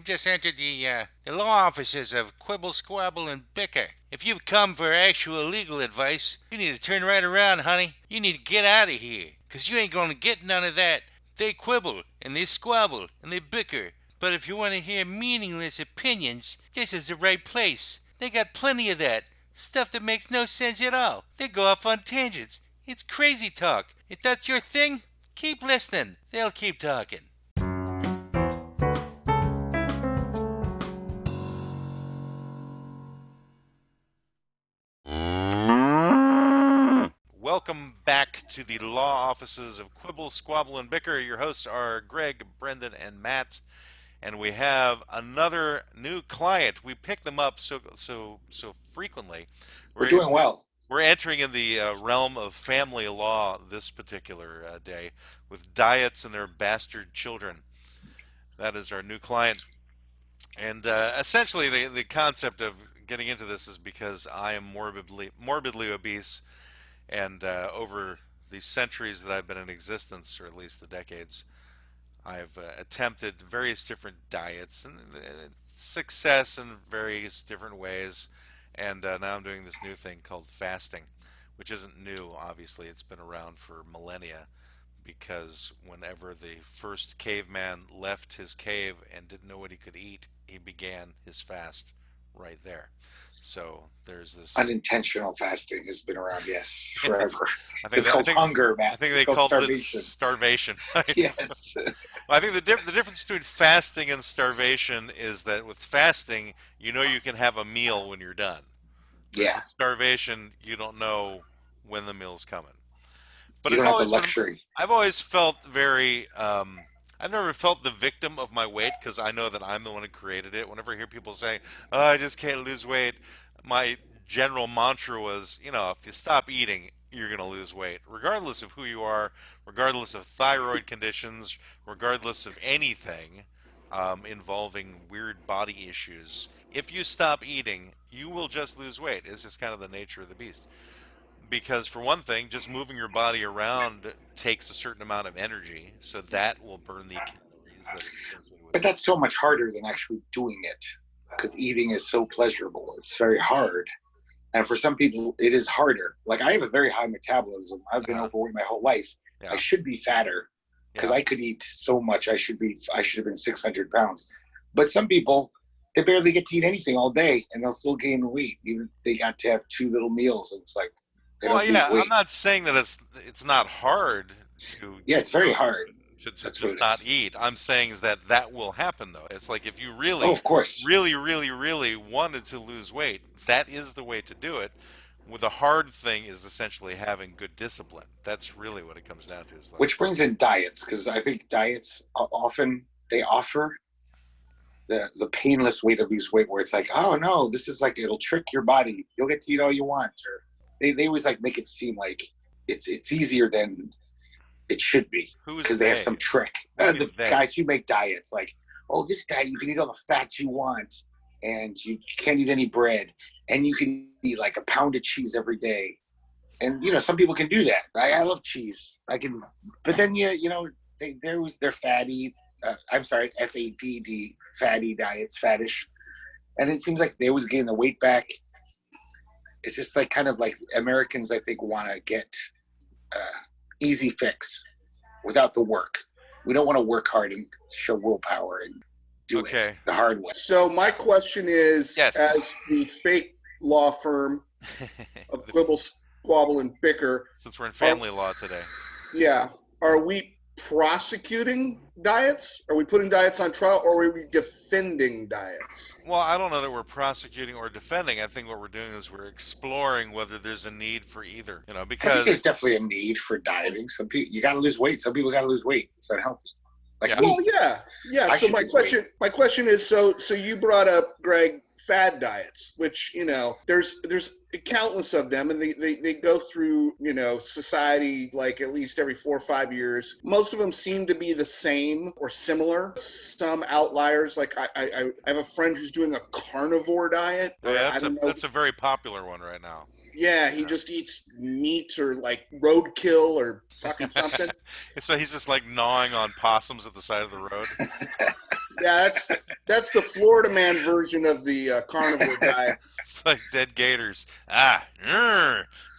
You've just entered the law offices of Quibble, Squabble, and Bicker. If you've come for actual legal advice, you need to turn right around, honey. You need to get out of here, 'cause you ain't gonna get none of that. They quibble, and they squabble, and they bicker. But if you want to hear meaningless opinions, this is the right place. They got plenty of that. Stuff that makes no sense at all. They go off on tangents. It's crazy talk. If that's your thing, keep listening. They'll keep talking. Welcome back to the law offices of Quibble, Squabble, and Bicker. Your hosts are Greg, Brendan, and Matt, and we have another new client. We pick them up so frequently. We're doing well. We're entering in the realm of family law this particular day with diets and their bastard children. That is our new client, and essentially the concept of getting into this is because I am morbidly obese. And over the centuries that I've been in existence, or at least the decades, I've attempted various different diets and success in various different ways. And now I'm doing this new thing called fasting, which isn't new, obviously. It's been around for millennia because whenever the first caveman left his cave and didn't know what he could eat, he began his fast right there. So there's this unintentional fasting has been around, yes, forever. It's called hunger, Matt. I think they called it starvation. Right? Yes. I think the difference between fasting and starvation is that with fasting, you know you can have a meal when you're done. Yeah. Starvation, you don't know when the meal's coming. But you don't have the luxury. I've always felt very. I've never felt the victim of my weight because I know that I'm the one who created it. Whenever I hear people say, "Oh, I just can't lose weight," my general mantra was, if you stop eating, you're going to lose weight, regardless of who you are, regardless of thyroid conditions, regardless of anything involving weird body issues. If you stop eating, you will just lose weight. It's just kind of the nature of the beast. Because for one thing, just moving your body around takes a certain amount of energy, so that will burn the calories that are associated with But it. that's so much harder than actually doing it, because eating is so pleasurable. It's very hard. And for some people, it is harder. Like, I have a very high metabolism. I've been overweight my whole life. Yeah. I should be fatter because I could eat so much. I should have been 600 pounds. But some people, they barely get to eat anything all day, and they'll still gain weight. Even they got to have 2 little meals, and it's like, well, yeah, I'm not saying that it's not hard to. Yeah, it's very hard to just not eat. I'm saying is that will happen though. It's like if you really, of course, really wanted to lose weight, that is the way to do it. Well, the hard thing is essentially having good discipline. That's really what it comes down to. Is like, which brings in diets, because I think diets often they offer the painless way to lose weight, where it's like, oh no, this is like, it'll trick your body. You'll get to eat all you want, or they always like make it seem like it's easier than it should be because they have some trick. The guys who make diets, like, oh, this diet you can eat all the fats you want, and you can't eat any bread, and you can eat like a pound of cheese every day. And some people can do that. I love cheese. I can, but then they're fatty. I'm sorry, FADD, fatty diets, fattish, and it seems like they always gain the weight back. It's just like kind of like Americans, I think, want to get easy fix without the work. We don't want to work hard and show willpower and do it the hard way. So my question is, as the fake law firm of Quibble, Squabble, and Bicker, since we're in family law today, are we prosecuting diets? Are we putting diets on trial, or are we defending diets? Well, I don't know that we're prosecuting or defending. I think what we're doing is we're exploring whether there's a need for either. Because I think there's definitely a need for dieting. Some people, you got to lose weight. Some people got to lose weight. It's unhealthy. Like So my question is, so you brought up, Greg, fad diets, which there's countless of them, and they go through society like at least every 4 or 5 years. Most of them seem to be the same or similar. Some outliers, like I have a friend who's doing a carnivore diet. Yeah, that's a very popular one right now. Yeah, he just eats meat or like roadkill or fucking something. So he's just like gnawing on possums at the side of the road. Yeah, that's the Florida man version of the carnivore diet. It's like dead gators. Ah,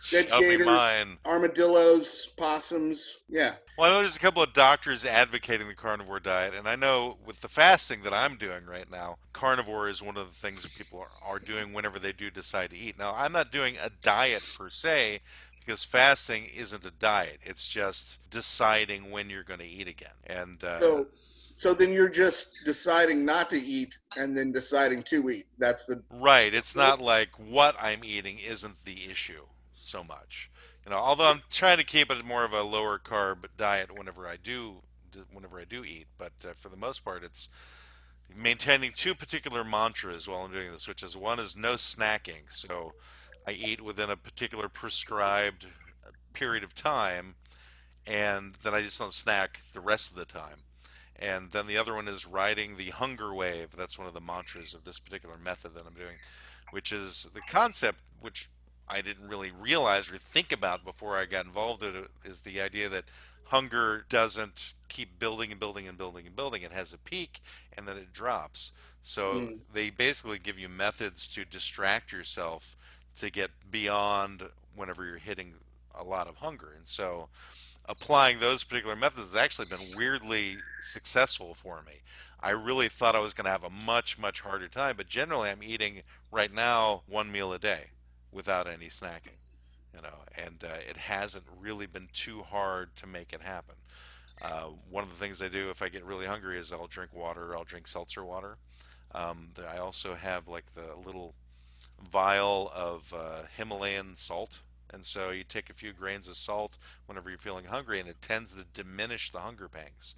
Dead shall be gators, mine. armadillos, possums. Yeah. Well, I know there's a couple of doctors advocating the carnivore diet, and I know with the fasting that I'm doing right now, carnivore is one of the things that people are doing whenever they do decide to eat. Now, I'm not doing a diet per se, because fasting isn't a diet. It's just deciding when you're going to eat again. And So so then you're just deciding not to eat and then deciding to eat. That's the right, it's not like what I'm eating isn't the issue so much. Although I'm trying to keep it more of a lower carb diet whenever I do eat, but for the most part, it's maintaining two particular mantras while I'm doing this, which is one is no snacking. So I eat within a particular prescribed period of time, and then I just don't snack the rest of the time. And then the other one is riding the hunger wave. That's one of the mantras of this particular method that I'm doing, which is the concept which I didn't really realize or think about before I got involved in it, is the idea that hunger doesn't keep building and building and building and building. It has a peak and then it drops. So mm, they basically give you methods to distract yourself to get beyond whenever you're hitting a lot of hunger. And so applying those particular methods has actually been weirdly successful for me. I really thought I was going to have a much, much harder time, but generally I'm eating right now one meal a day without any snacking, and it hasn't really been too hard to make it happen. One of the things I do if I get really hungry is I'll drink water, I'll drink seltzer water. I also have like the little vial of Himalayan salt. And so you take a few grains of salt whenever you're feeling hungry, and it tends to diminish the hunger pangs.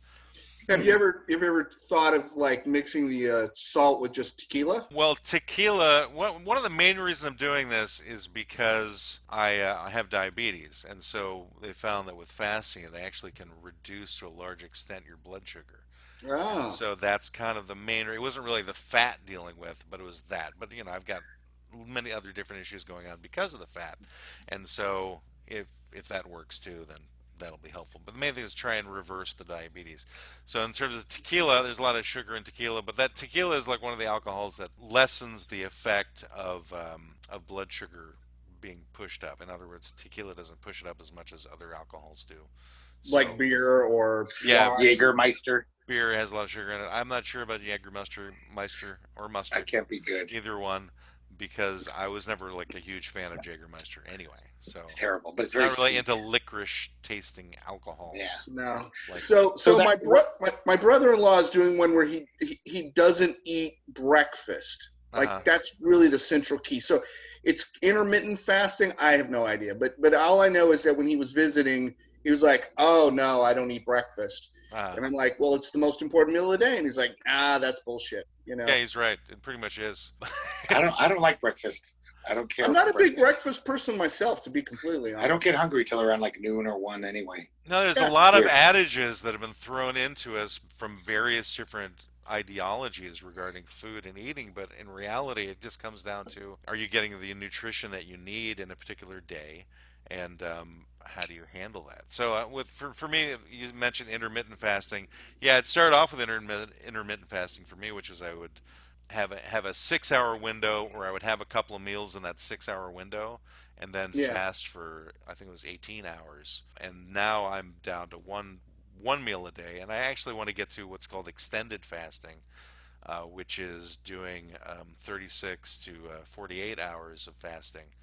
Have you ever thought of like mixing the salt with just tequila? Well, tequila, one of the main reasons I'm doing this is because I have diabetes. And so they found that with fasting, it actually can reduce to a large extent your blood sugar. And Ah, so that's kind of the main. It wasn't really the fat dealing with, but it was that. But I've got many other different issues going on because of the fat, and so if that works too, then that'll be helpful. But the main thing is try and reverse the diabetes. So in terms of tequila, there's a lot of sugar in tequila, but that tequila is like one of the alcohols that lessens the effect of blood sugar being pushed up. In other words, tequila doesn't push it up as much as other alcohols do. like So beer or yeah, wine. Jägermeister. beer has a lot of sugar in it. I'm not sure about Jägermeister or That mustard, can't be good. either one, because I was never like a huge fan of Jägermeister anyway. So It's terrible, but it's very not really sweet. into licorice tasting alcohols. Yeah. No. Like So that my brother-in-law is doing one where he doesn't eat breakfast. uh-huh. Like that's really the central key. So it's intermittent fasting. I have no idea, but all I know is that when he was visiting, he was like, "Oh no, I don't eat breakfast." Uh-huh. And I'm like, "Well, it's the most important meal of the day." And he's like, "Ah, that's bullshit." Yeah, he's right. It pretty much is. I don't like breakfast. I don't care. I'm not a about big breakfast person myself, to be completely honest. I don't get hungry till around like noon or 1 anyway. No, there's a Yeah. lot of Weird. adages that have been thrown into us from various different ideologies regarding food and eating, but in reality, it just comes down to are you getting the nutrition that you need in a particular day, and how do you handle that? So, for me, you mentioned intermittent fasting. Yeah, it started off with intermittent fasting for me, which is I would have a 6 hour window where I would have a couple of meals in that 6 hour window and then Yeah. fast for I think it was 18 hours. And now I'm down to one meal a day, and I actually want to get to what's called extended fasting, which is doing 36 to 48 hours of fasting.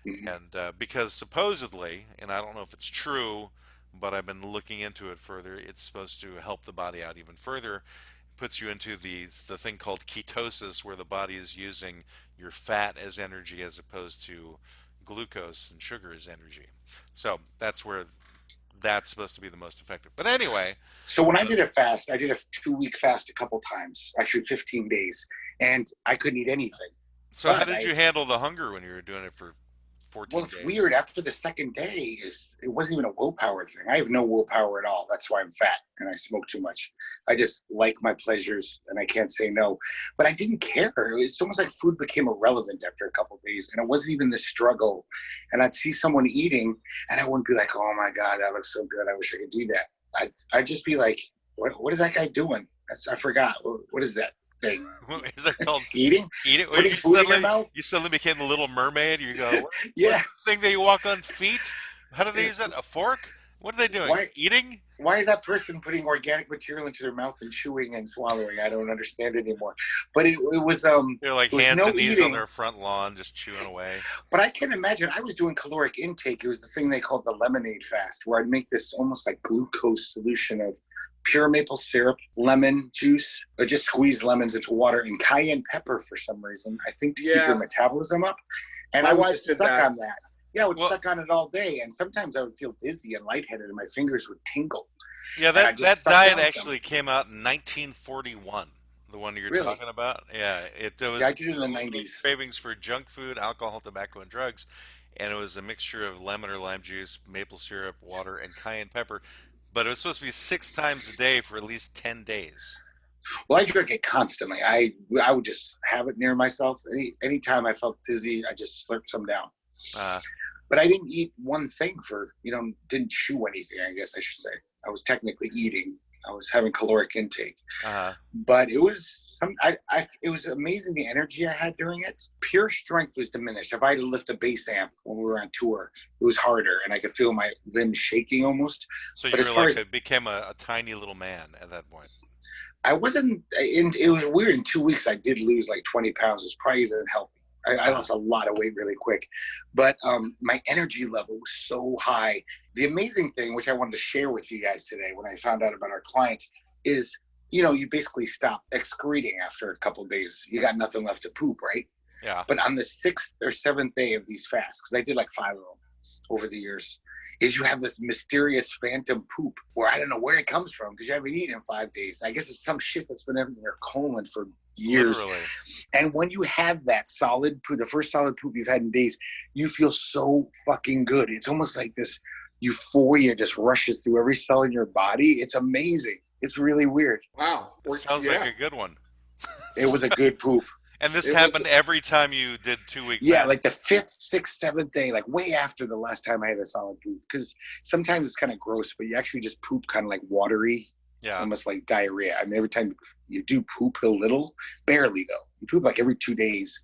Mhm. And because supposedly, and I don't know if it's true, but I've been looking into it further, it's supposed to help the body out even further. Puts you into the thing called ketosis, where the body is using your fat as energy as opposed to glucose and sugar as energy. So that's where that's supposed to be the most effective. But anyway, So when I uh, did a fast, I did a 2-week fast a couple times, actually 15 days, and I couldn't eat anything. so how But did you handle the hunger when you were doing it for well, 14 it's days? weird. After the second day, it wasn't even a willpower thing. I have no willpower at all. That's why I'm fat and I smoke too much. I just like my pleasures and I can't say no. But I didn't care. It's almost like food became irrelevant after a couple of days, and it wasn't even the struggle. And I'd see someone eating, and I wouldn't be like, "Oh my God, that looks so good. I wish I could do that." I'd just be like, "What is that guy doing?" I forgot. What is that thing? Is that called Eating? eat it? Putting food in your mouth? You suddenly became the Little Mermaid. You go, Yeah. what's the thing that you walk on feet? How do they use that? A fork? What are they doing? Why? Eating? Why is that person putting organic material into their mouth and chewing and swallowing? I don't understand anymore. But They're like it was hands no and knees on eating. their front lawn, just chewing away. But I can imagine I was doing caloric intake. It was the thing they called the lemonade fast, where I'd make this almost like glucose solution of pure maple syrup, lemon juice, or just squeeze lemons into water, and cayenne pepper for some reason. I think to keep your metabolism up. And My I was wife just did stuck that. on that. Yeah, I was stuck on it all day, and sometimes I would feel dizzy and lightheaded, and my fingers would tingle. Yeah, that diet actually came out in 1941. The one you're talking about. Yeah, it was. Yeah, I did it in the 90s. Cravings for junk food, alcohol, tobacco, and drugs, and it was a mixture of lemon or lime juice, maple syrup, water, and cayenne pepper. But it was supposed to be 6 times a day for at least 10 days. Well, I drank it constantly. I would just have it near myself. Anytime I felt dizzy, I just slurped some down. But I didn't eat one thing didn't chew anything, I guess I should say. I was technically eating. I was having caloric intake. But it was it was amazing the energy I had during it. Pure strength was diminished. If I had to lift a bass amp when we were on tour, it was harder, and I could feel my limbs shaking almost. So you were like, it became a tiny little man at that point. I wasn't, it was weird. In 2 weeks, I did lose like 20 pounds. It probably isn't healthy. I lost a lot of weight really quick, but my energy level was so high. The amazing thing, which I wanted to share with you guys today when I found out about our client, is, you basically stop excreting after a couple of days. You got nothing left to poop, right? Yeah. But on the 6th or 7th day of these fasts, because I did like 5 of them over the years, is you have this mysterious phantom poop where I don't know where it comes from because you haven't eaten in 5 days. I guess it's some shit that's been in your colon for years. Literally. And when you have that solid poop, the first solid poop you've had in days, you feel so fucking good. It's almost like this euphoria just rushes through every cell in your body. It's amazing. It's really weird. Wow. Sounds like a good one. It was a good poop. And this happened every time you did 2 weeks. Yeah, like the 5th, 6th, 7th day, like way after the last time I had a solid poop. Because sometimes it's kind of gross, but you actually just poop kind of like watery. Yeah. It's almost like diarrhea. I mean, every time you do poop a little, barely though. You poop like every 2 days.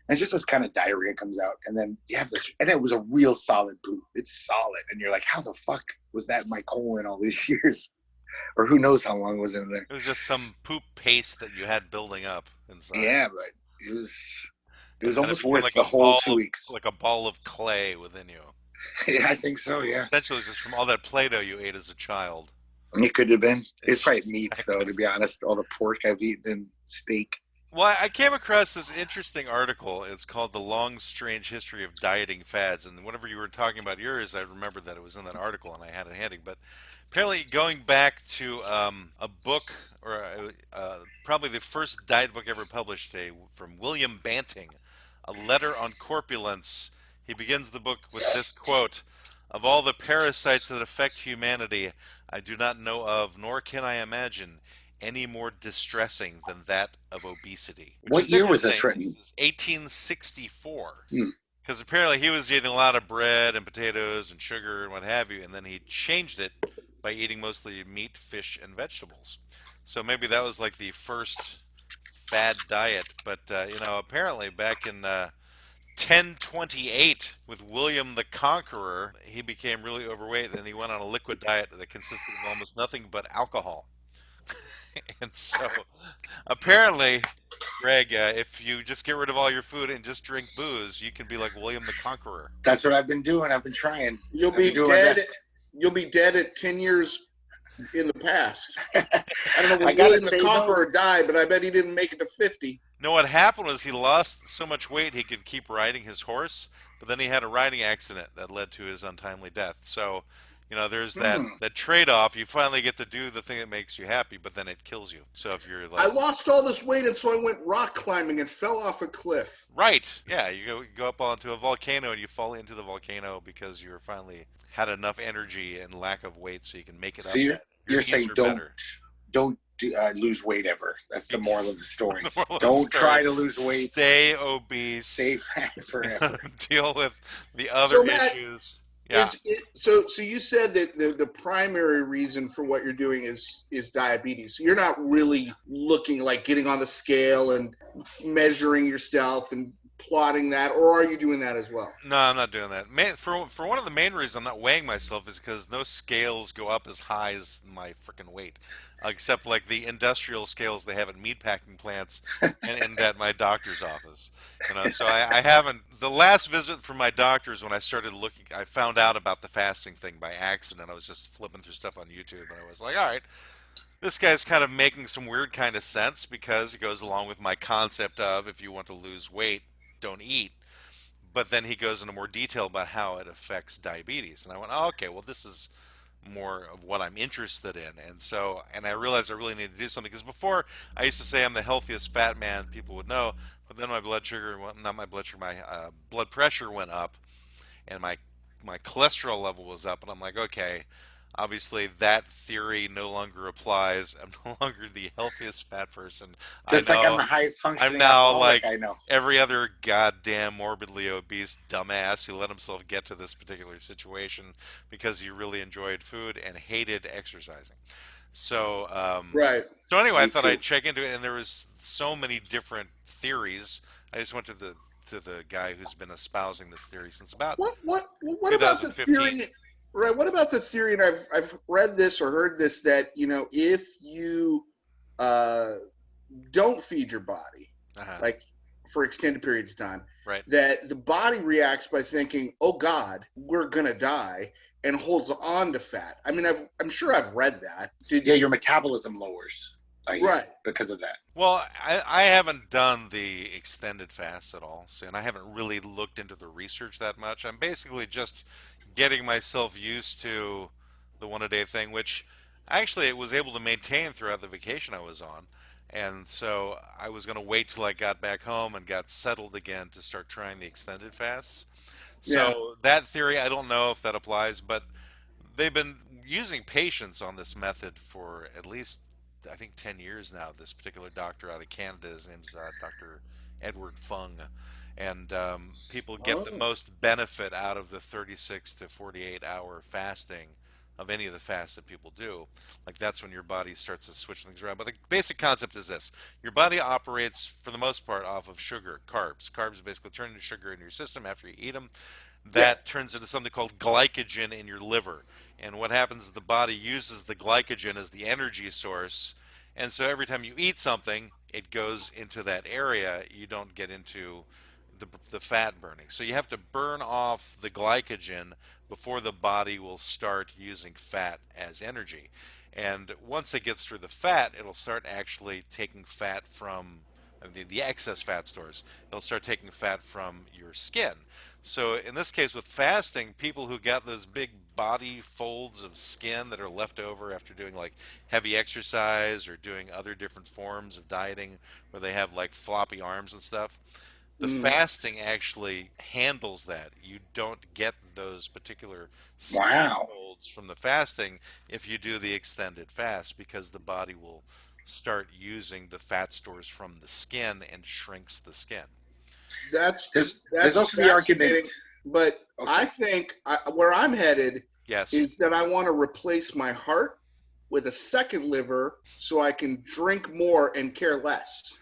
And it's just this kind of diarrhea comes out. And then you have this, and it was a real solid poop. It's solid. And you're like, how the fuck was that in my colon all these years? Or who knows how long it was in there. It was just some poop paste that you had building up inside. Yeah, but it was almost worth like the whole 2 weeks. Like a ball of clay within you. Yeah, I think so, yeah. Essentially, just from all that Play-Doh you ate as a child. It could have been. It's probably meat, though, to be honest. All the pork I've eaten and steak. Well, I came across this interesting article. It's called The Long, Strange History of Dieting Fads. And whenever you were talking about yours, I remembered that it was in that article, and I had it handy. But apparently going back to a book, or probably the first diet book ever published, from William Banting, A Letter on Corpulence. He begins the book with this quote: "Of all the parasites that affect humanity, I do not know of, nor can I imagine, any more distressing than that of obesity." What year was this written? This is 1864. Because apparently he was eating a lot of bread and potatoes and sugar and what have you, and then he changed it by eating mostly meat, fish, and vegetables. So maybe that was like the first fad diet. But, apparently back in 1028 with William the Conqueror, he became really overweight, and he went on a liquid diet that consisted of almost nothing but alcohol. And so, apparently, Greg, if you just get rid of all your food and just drink booze, you can be like William the Conqueror. That's what I've been doing. I've been trying. You'll be dead. You'll be dead at 10 years in the past. I don't know when William the Conqueror died, but I bet he didn't make it to 50. No, what happened was he lost so much weight he could keep riding his horse, but then he had a riding accident that led to his untimely death. So, there's that trade-off. You finally get to do the thing that makes you happy, but then it kills you. So if you're like, I lost all this weight, and so I went rock climbing and fell off a cliff. Right. Yeah, you go up onto a volcano, and you fall into the volcano because you're finally had enough energy and lack of weight so you can make it up. You're saying don't lose weight ever. That's the moral of the story. Don't try to lose weight. Stay obese. Stay fat forever. Deal with the other issues. Yeah. So you said that the primary reason for what you're doing is diabetes. So you're not really looking like getting on the scale and measuring yourself and plotting that, or are you doing that as well? No, I'm not doing that. For one of the main reasons I'm not weighing myself is because no scales go up as high as my freaking weight, except like the industrial scales they have at meatpacking plants and at my doctor's office. So I haven't. The last visit from my doctor's when I started looking, I found out about the fasting thing by accident. I was just flipping through stuff on YouTube, and I was like, all right, this guy's kind of making some weird kind of sense because it goes along with my concept of if you want to lose weight, don't eat. But then he goes into more detail about how it affects diabetes. And I went, oh, okay, well, this is more of what I'm interested in. And I realized I really need to do something because before I used to say I'm the healthiest fat man people would know, but then my blood sugar, not my blood sugar, my blood pressure went up and my cholesterol level was up, and I'm like, okay, obviously that theory no longer applies. I'm no longer the healthiest fat person. I Just like I'm know the highest I'm functioning now alcoholic like I know. every other goddamn morbidly obese dumbass who let himself get to this particular situation because he really enjoyed food and hated exercising. So, Right. so anyway, I Me thought too. I'd check into it, and there was so many different theories. I just went to the guy who's been espousing this theory since about What about the 2015. theory? Right. What about the theory? And I've read this or heard this that if you uh, don't feed your body Uh-huh. like for extended periods of time, Right. that the body reacts by thinking, "Oh God, we're gonna die," and holds on to fat. I mean, I'm sure I've read that. Yeah, your metabolism lowers. I hear, Right. because of that. Well, I haven't done the extended fast at all, so, and I haven't really looked into the research that much. I'm basically just getting myself used to the one a day thing, which actually it was able to maintain throughout the vacation I was on. And so I was going to wait till I got back home and got settled again to start trying the extended fasts. Yeah. So that theory, I don't know if that applies, but they've been using patients on this method for at least, I think, 10 years now. This particular doctor out of Canada, his name's Dr. Edward Fung. And people get the Oh. most benefit out of the 36 to 48-hour fasting of any of the fasts that people do. Like that's when your body starts to switch things around. But the basic concept is this: your body operates for the most part off of sugar, carbs. Carbs basically turn into sugar in your system after you eat them. Yeah. That turns into something called glycogen in your liver. And what happens is the body uses the glycogen as the energy source. And so every time you eat something, it goes into that area. You don't get into the fat burning. So you have to burn off the glycogen before the body will start using fat as energy. And once it gets through the fat, it'll start actually taking fat from the excess fat stores. It'll start taking fat from your skin. So in this case, with fasting, people who got those big body folds of skin that are left over after doing like heavy exercise or doing other different forms of dieting where they have like floppy arms and stuff, the Mm. fasting actually handles that. You don't get those particular skin Wow. folds from the fasting if you do the extended fast because the body will start using the fat stores from the skin and shrinks the skin. That's There's that's also the argument. fascinating. But I Okay. think where I'm headed Yes. is that I want to replace my heart with a second liver so I can drink more and care less.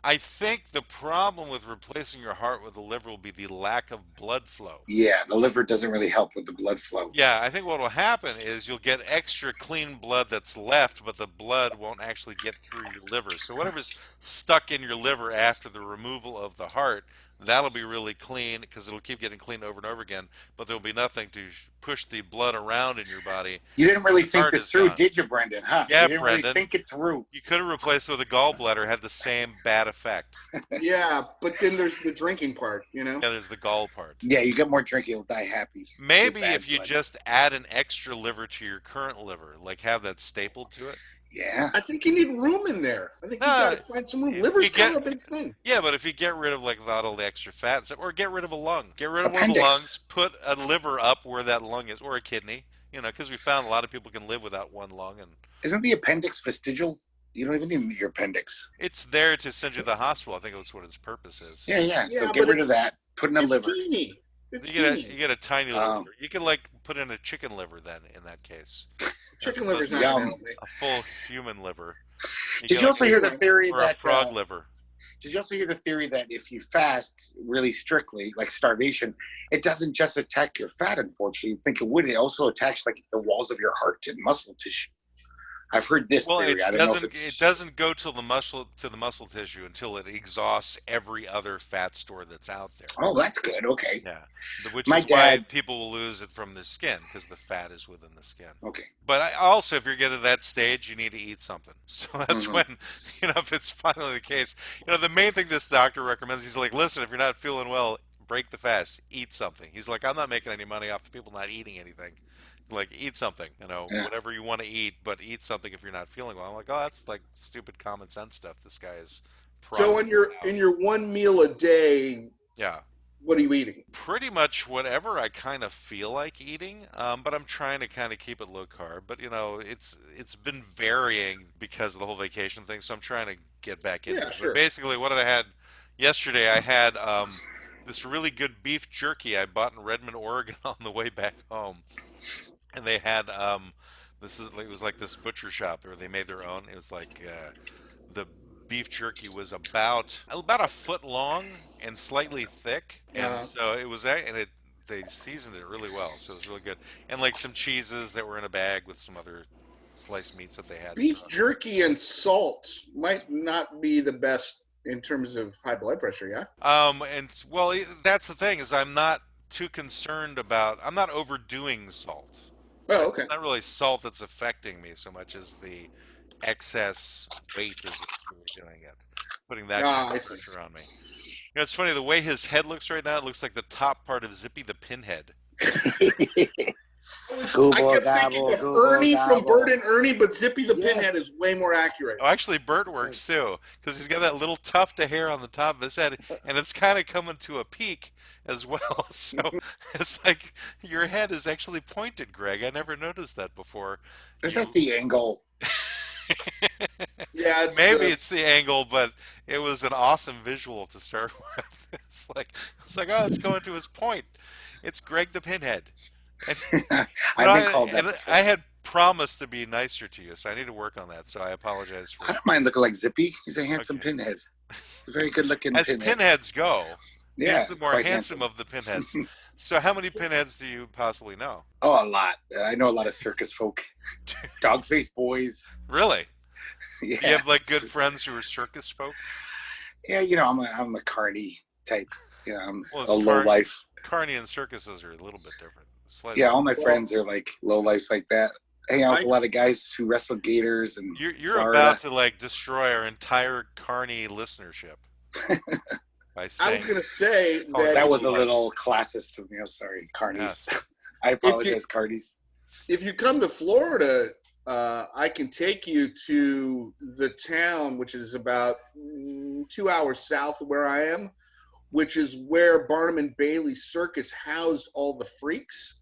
I think the problem with replacing your heart with a liver will be the lack of blood flow. Yeah, the liver doesn't really help with the blood flow. Yeah, I think what will happen is you'll get extra clean blood that's left, but the blood won't actually get through your liver. So whatever's stuck in your liver after the removal of the heart, that'll be really clean because it'll keep getting clean over and over again, but there'll be nothing to push the blood around in your body. You didn't really think Heart this is through, gone. did you, Brendan? Huh? Yeah, You didn't really Brendan. think it through. You could have replaced it with a gallbladder, had the same bad effect. Yeah, but then there's the drinking part, you know? Yeah, there's the gall part. Yeah, you get more drinking, you'll die happy. Maybe With bad if you blood. just add an extra liver to your current liver, like have that stapled to it. Yeah. I think you need room in there. I think you No, got to find some room. if Liver's you kind get- of a big thing. Yeah, but if you get rid of like all the extra fat, and stuff, or get rid of a lung, get rid of one of the Appendix. lungs, put a liver up where that lung is, or a kidney. Because we found a lot of people can live without one lung, and Isn't the appendix vestigial? You don't even need your appendix. it's there to send you to the hospital. I think that's what its purpose is. Yeah, yeah. Yeah, So get but rid it's- of that. Put in a It's liver. teeny. It's You teeny. get a tiny little Um, liver. You can like put in a chicken liver then in that case, as Chicken opposed liver's to not gonna Yum. help me. a full human liver. You Did get you like also hear the Anyway, theory or a that? frog liver. Did you also hear the theory that if you fast really strictly, like starvation, it doesn't just attack your fat? Unfortunately, you think it would. It also attacks like the walls of your heart and muscle tissue. I've heard this Well, theory. I don't know if it it's. doesn't go to the muscle tissue until it exhausts every other fat store that's out there. Oh, that's good. Okay. Yeah, which My is why dad. people will lose it from the skin because the fat is within the skin. Okay. But also, if you're getting to that stage, you need to eat something. So that's Hmm. when, if it's finally the case, the main thing this doctor recommends, he's like, listen, if you're not feeling well, break the fast, eat something. He's like, I'm not making any money off the people not eating anything. Like, eat something, Yeah. whatever you want to eat, but eat something if you're not feeling well. I'm like, oh, that's like stupid common sense stuff. This guy is so prodding in out. your one meal a day, Yeah. what are you eating? Pretty much whatever I kind of feel like eating, but I'm trying to kind of keep it low carb. But it's been varying because of the whole vacation thing, so I'm trying to get back into Yeah, it. But sure. basically, what I had yesterday, I had this really good beef jerky I bought in Redmond, Oregon, on the way back home, and they had it was like this butcher shop where they made their own. It was like the beef jerky was about a foot long and slightly thick, and Uh, so it was and it they seasoned it really well, so it was really good. And like some cheeses that were in a bag with some other sliced meats that they had. So beef jerky and salt might not be the best in terms of high blood pressure. Yeah. and well, that's the thing is I'm not too concerned about. I'm not overdoing salt. Oh, It's okay. not really salt that's affecting me so much as the excess weight is what's really doing it, putting that kind I of see. pressure on me. It's funny the way his head looks right now. It looks like the top part of Zippy the Pinhead. I Google kept thinking gobble, of Google Ernie from Bert gobble. and Ernie, but Zippy the Pinhead Yes. is way more accurate. Oh, actually, Bert works too because he's got that little tuft of hair on the top of his head, and it's kind of coming to a peak as well. So it's like your head is actually pointed, Greg. I never noticed that before. It's just You the angle. Yeah, it's maybe it's the angle, but it was an awesome visual to start with. It's like oh, it's going to his point. It's Greg the Pinhead. And I've been called that I before. had promised to be nicer to you, so I need to work on that. So I apologize I for. don't mind looking like Zippy. He's a handsome Okay. pinhead. He's a very good looking As pinhead. pinheads go, Yeah, he's the he's more quite handsome handsome. of the pinheads. So how many pinheads do you possibly know? Oh, a lot. I know a lot of circus folk. Dog faced boys. Really? Yeah. Do you have like good friends who are circus folk? Yeah, I'm a carny type. I'm Well, a low life. carny and circuses are a little bit different. Slightly. Yeah, all my well, friends are like low lives like that. I hang out with I a lot of guys who wrestle gators and You're Florida. about to like destroy our entire carny listenership by I was saying going to say Oh, that That was a Low little lives. classist of me. I'm sorry, carnies. Yes. I if you apologize, carnies. if you come to Florida, I can take you to the town, which is about 2 hours south of where I am, which is where Barnum and Bailey Circus housed all the freaks.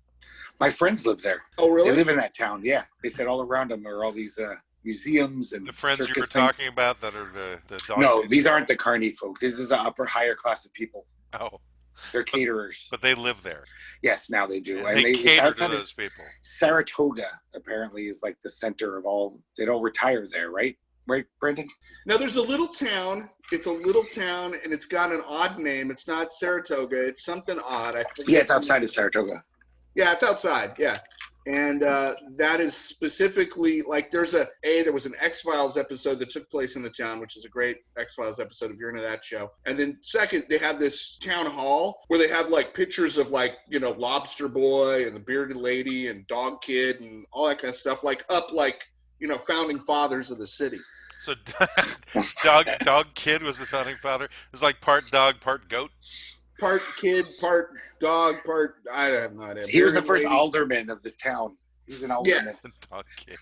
My friends live there. Oh, They really? live in that town. Yeah, they said all around them are all these museums and the friends you circus were things. talking about that are the dog. No, face these girl? aren't the carny folk. This is the upper higher class of people. Oh, They're caterers. but they live there. Yes, now they do. And they it's cater to outside of those people. Saratoga. Apparently, is like the center of all. They don't retire there, right? Right, Brendan? Now there's a little town. It's a little town, and it's got an odd name. It's not Saratoga. It's something odd. I forget. Yeah, it's outside of Saratoga. Yeah, it's outside. Yeah, and that is specifically like there was an X-Files episode that took place in the town, which is a great X-Files episode if you're into that show. And then second, they have this town hall where they have like pictures of like Lobster Boy and the Bearded Lady and Dog Kid and all that kind of stuff, like up like founding fathers of the city. So dog kid was the founding father. It was like part dog, part goat. Part kid, part dog, part I have no idea. He was the Bearded first lady. alderman of this town. He was an alderman. Dog kid.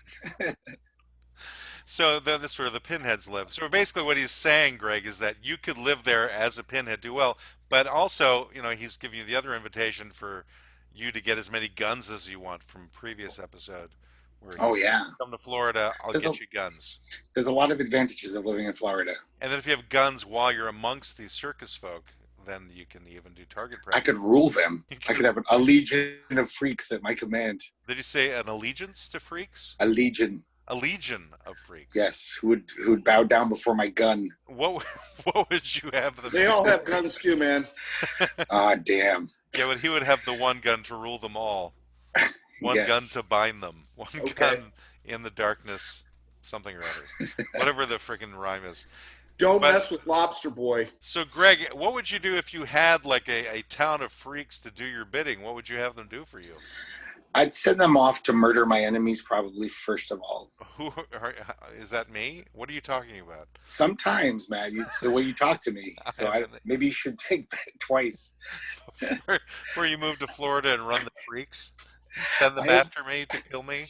So that's where the pinheads live. So basically, what he's saying, Greg, is that you could live there as a pinhead, do well, but also, he's giving you the other invitation for you to get as many guns as you want from previous episode. Where Oh he yeah, come to Florida, I'll There's get a- you guns. there's a lot of advantages of living in Florida. And then if you have guns while you're amongst these circus folk, then you can even do target I practice. could rule them. I could have a legion of freaks at my command. Did you say an allegiance to freaks? A legion. A legion of freaks. Yes, who would bow down before my gun. What what would you have them? They all have guns too, man. Ah, damn. Yeah, but he would have the one gun to rule them all. One Yes. gun to bind them. One Okay. gun in the darkness. Something or other. Whatever the freaking rhyme is. Don't But- mess with Lobster Boy. So, Greg, what would you do if you had like a town of freaks to do your bidding? What would you have them do for you? I'd send them off to murder my enemies, probably first of all. Is that me? What are you talking about? Sometimes, man, the way you talk to me. So maybe you should think that twice. Before you move to Florida and run the freaks? Send them I- after me to kill me?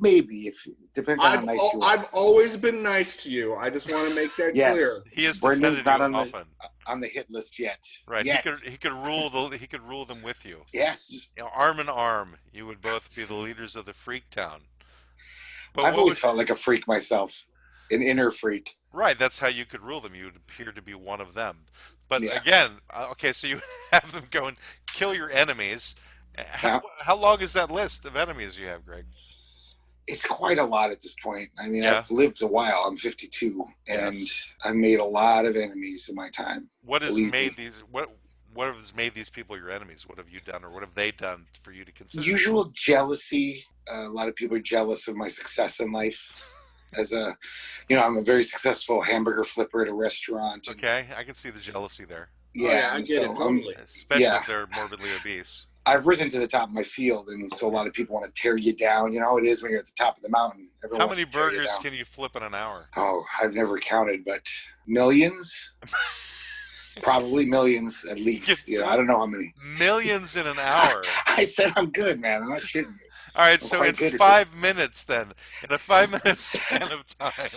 Maybe if depends on how nice you are. I've always been nice to you. I just want to make that Yes. clear. He has Brendan's defended not you on often. on the hit list yet. Right. Yet. He could rule them with you. Yes. You know, arm in arm, you would both be the leaders of the freak town. But I've always felt like a freak myself, an inner freak. Right, that's how you could rule them. You would appear to be one of them. But Yeah. again, okay, so you have them go and kill your enemies. How long is that list of enemies you have, Greg? It's quite a lot at this point. I mean, Yeah. I've lived a while. I'm 52, and I've made a lot of enemies in my time. What has Believe made me. these what has made these people your enemies? What have you done, or what have they done for you to consider? Usual jealousy. A lot of people are jealous of my success in life. As I'm a very successful hamburger flipper at a restaurant. Okay, I can see the jealousy there, Yeah, I and get it so, totally. especially Yeah. if they're morbidly obese. I've risen to the top of my field, and so a lot of people want to tear you down. You know how it is when you're at the top of the mountain. Everyone How wants many to tear you burgers down. can you flip in an hour? Oh, I've never counted, but millions. Probably millions at least. You I don't know how many. Millions in an hour. I said I'm good, man. I'm not shitting you. All right, I'm so quite in good at 5 minutes then, in a 5-minute span of time,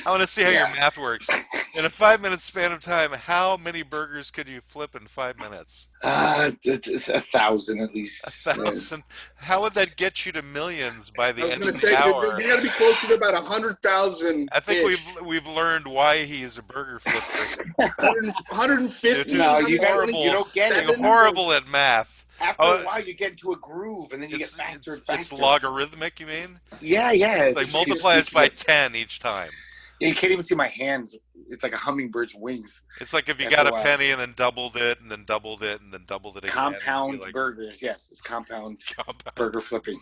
I want to see how your Yeah. math works. In a 5-minute span of time, how many burgers could you flip in 5 minutes? It's 1,000 at least. 1,000. How would that get you to millions by the I was end going of to the say hour? they got to be closer to about 100,000. I think we've learned why he is a burger flipper. 150. Dude, No, it's you guys- horrible. you don't get it. You're horrible at math. After Oh, a while, you get into a groove, and then you get faster and faster. It's logarithmic, you mean? Yeah. It's like just multiply keeps it by getting- 10 each time. You can't even see my hands. It's like a hummingbird's wings. It's like if you After got a a while. penny and then doubled it and then doubled it and then doubled it again. Compound It'd be like burgers. Yes, it's compound compound. burger flipping.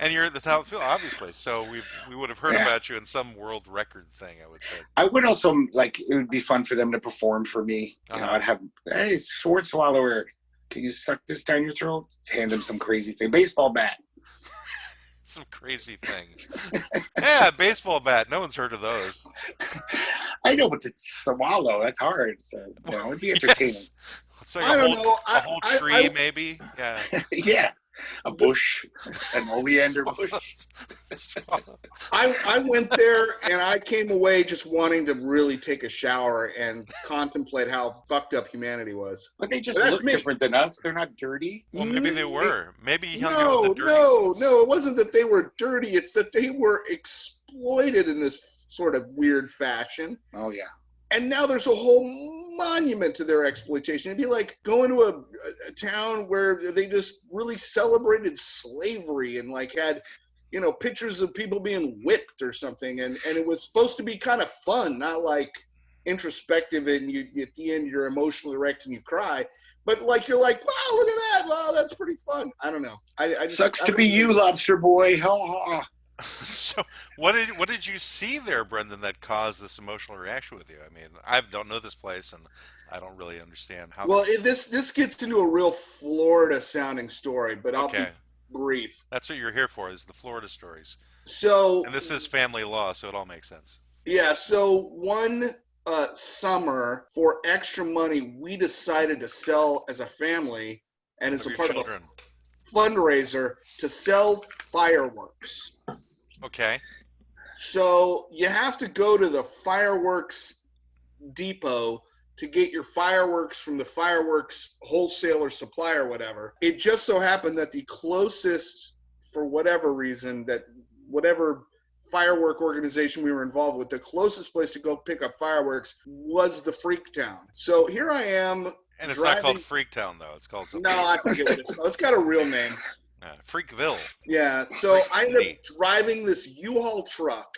And you're at the top of the field, obviously. So we would have heard Yeah. about you in some world record thing, I would say. I would also like it would be fun for them to perform for me. Uh-huh. I'd have, hey, sword swallower, can you suck this down your throat? Hand him some crazy thing, baseball bat. Some crazy thing. Yeah, baseball bat. No one's heard of those. I know, but to swallow, that's hard. So it'd be entertaining. Yes. It's like I don't know. a whole tree, maybe. Yeah. Yeah, a bush, an oleander bush. I went there and I came away just wanting to really take a shower and contemplate how fucked up humanity was. But they just That's look me. different than us. They're not dirty. Well, maybe they were. Maybe he hung out No, with the dirty no, ones. no. It wasn't that they were dirty. It's that they were exploited in this sort of weird fashion. Oh yeah. And now there's a whole monument to their exploitation. It'd be like going to a town where they just really celebrated slavery and like had, pictures of people being whipped or something. And it was supposed to be kind of fun, not like introspective and you at the end you're emotionally wrecked and you cry. But like you're like, wow, look at that. Wow, that's pretty fun. I don't know. I just, Sucks to be you, lobster boy. Ha ha. So what did you see there, Brendan, that caused this emotional reaction with you? I mean, I don't know this place, and I don't really understand how. Well, this gets into a real Florida sounding story, but I'll be brief. That's what you're here for, is the Florida stories. So, and this is family law, so it all makes sense. Yeah. So one summer, for extra money, we decided to sell as a family, and as a part of a fundraiser to sell fireworks. Okay. So you have to go to the fireworks depot to get your fireworks from the fireworks wholesaler supply or whatever. It just so happened that the closest, for whatever reason, that whatever firework organization we were involved with, the closest place to go pick up fireworks was the Freak Town. So here I am And it's not called driving. Freaktown, though. It's called something. No, I forget what it's called. It's got a real name. Freakville. Yeah. So Freak I ended up City. driving this U-Haul truck.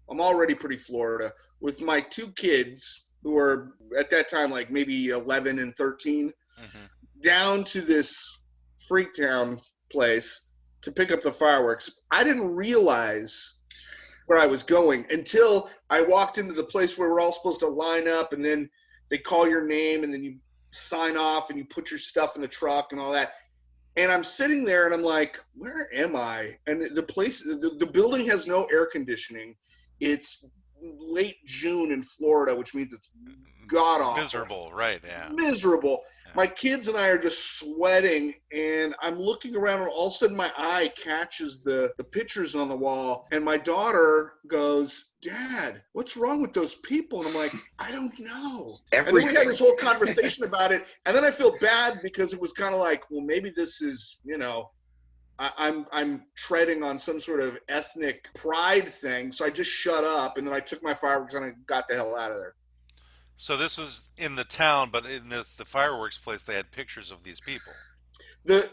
I'm already pretty Florida with my two kids who were at that time like maybe 11 and 13 Hmm. down to this Freaktown place to pick up the fireworks. I didn't realize where I was going until I walked into the place where we're all supposed to line up, and then they call your name, and then you sign off, and you put your stuff in the truck and all that. And I'm sitting there, and I'm like, where am I? And the place, the building has no air conditioning. It's late June in Florida, which means it's god awful. Miserable, right? Yeah. Miserable. Yeah. My kids and I are just sweating, and I'm looking around, and all of a sudden my eye catches the pictures on the wall, and my daughter goes, Dad, what's wrong with those people? And I'm like, I don't know. And then we had this whole conversation about it, and then I feel bad because it was kind of like, well, maybe this is, I'm treading on some sort of ethnic pride thing, so I just shut up, and then I took my fireworks and I got the hell out of there. So this was in the town, but in the fireworks place, they had pictures of these people.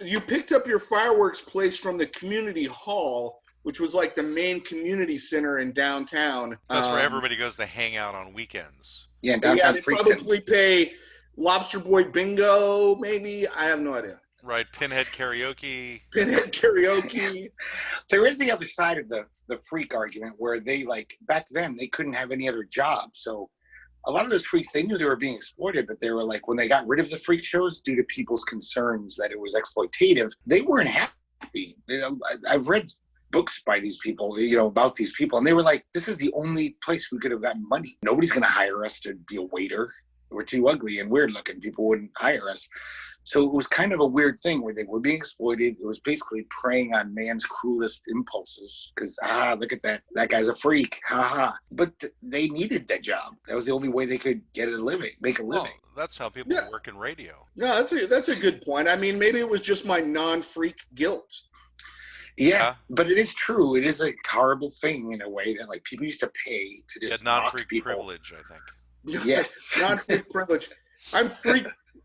You picked up your fireworks place from the community hall, which was like the main community center in downtown. So that's where everybody goes to hang out on weekends. Yeah, Yeah, downtown they Freaktown. probably pay Lobster Boy Bingo, maybe. I have no idea. Right, Pinhead Karaoke. Pinhead Karaoke. There is the other side of the freak argument where they, like, back then they couldn't have any other job. So a lot of those freaks, they knew they were being exploited, but they were like, when they got rid of the freak shows due to people's concerns that it was exploitative, they weren't happy. I've read books by these people, about these people, and they were like, this is the only place we could have gotten money. Nobody's going to hire us to be a waiter. We're too ugly and weird looking. People wouldn't hire us. So it was kind of a weird thing where they were being exploited. It was basically preying on man's cruelest impulses because, look at that. That guy's a freak. But they needed that job. That was the only way they could make a living. Well, that's how people work in radio. No, that's a good point. I mean, maybe it was just my non-freak guilt. Yeah, but it is true. It is a horrible thing in a way that, like, people used to pay to just non-freak people. Privilege, I think. Yes. Non-freak privilege.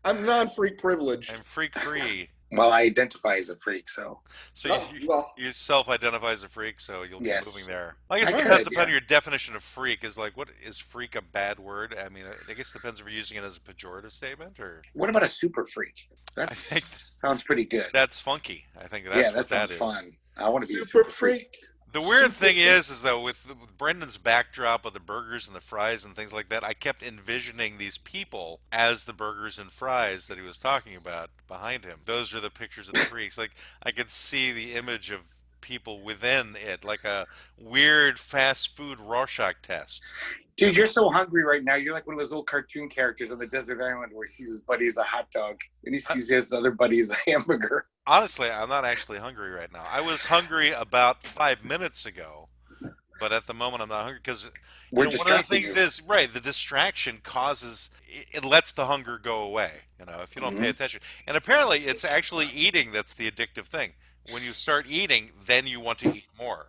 I'm non-freak privileged. I'm freak free. Well, I identify as a freak, so. So you self-identify as a freak, so you'll be moving there. I guess it depends upon your definition of freak. Is like, what is freak a bad word? I mean, I guess it depends if you're using it as a pejorative statement or. What about a super freak? That sounds pretty good. That's funky. I think that's what sounds that is. Fun. I want to be super a super freak. The weird thing is though, with Brendan's backdrop of the burgers and the fries and things like that, I kept envisioning these people as the burgers and fries that he was talking about behind him. Those are the pictures of the freaks. Like, I could see the image of people within it, like a weird fast food Rorschach test. Dude, you're so hungry right now. You're like one of those little cartoon characters on the desert island where he sees his buddy as a hot dog and he sees his other buddy as a hamburger. Honestly, I'm not actually hungry right now. I was hungry about 5 minutes ago, but at the moment I'm not hungry because one of the things is, the distraction causes, it lets the hunger go away, if you don't pay attention. And apparently it's actually eating that's the addictive thing. When you start eating, then you want to eat more.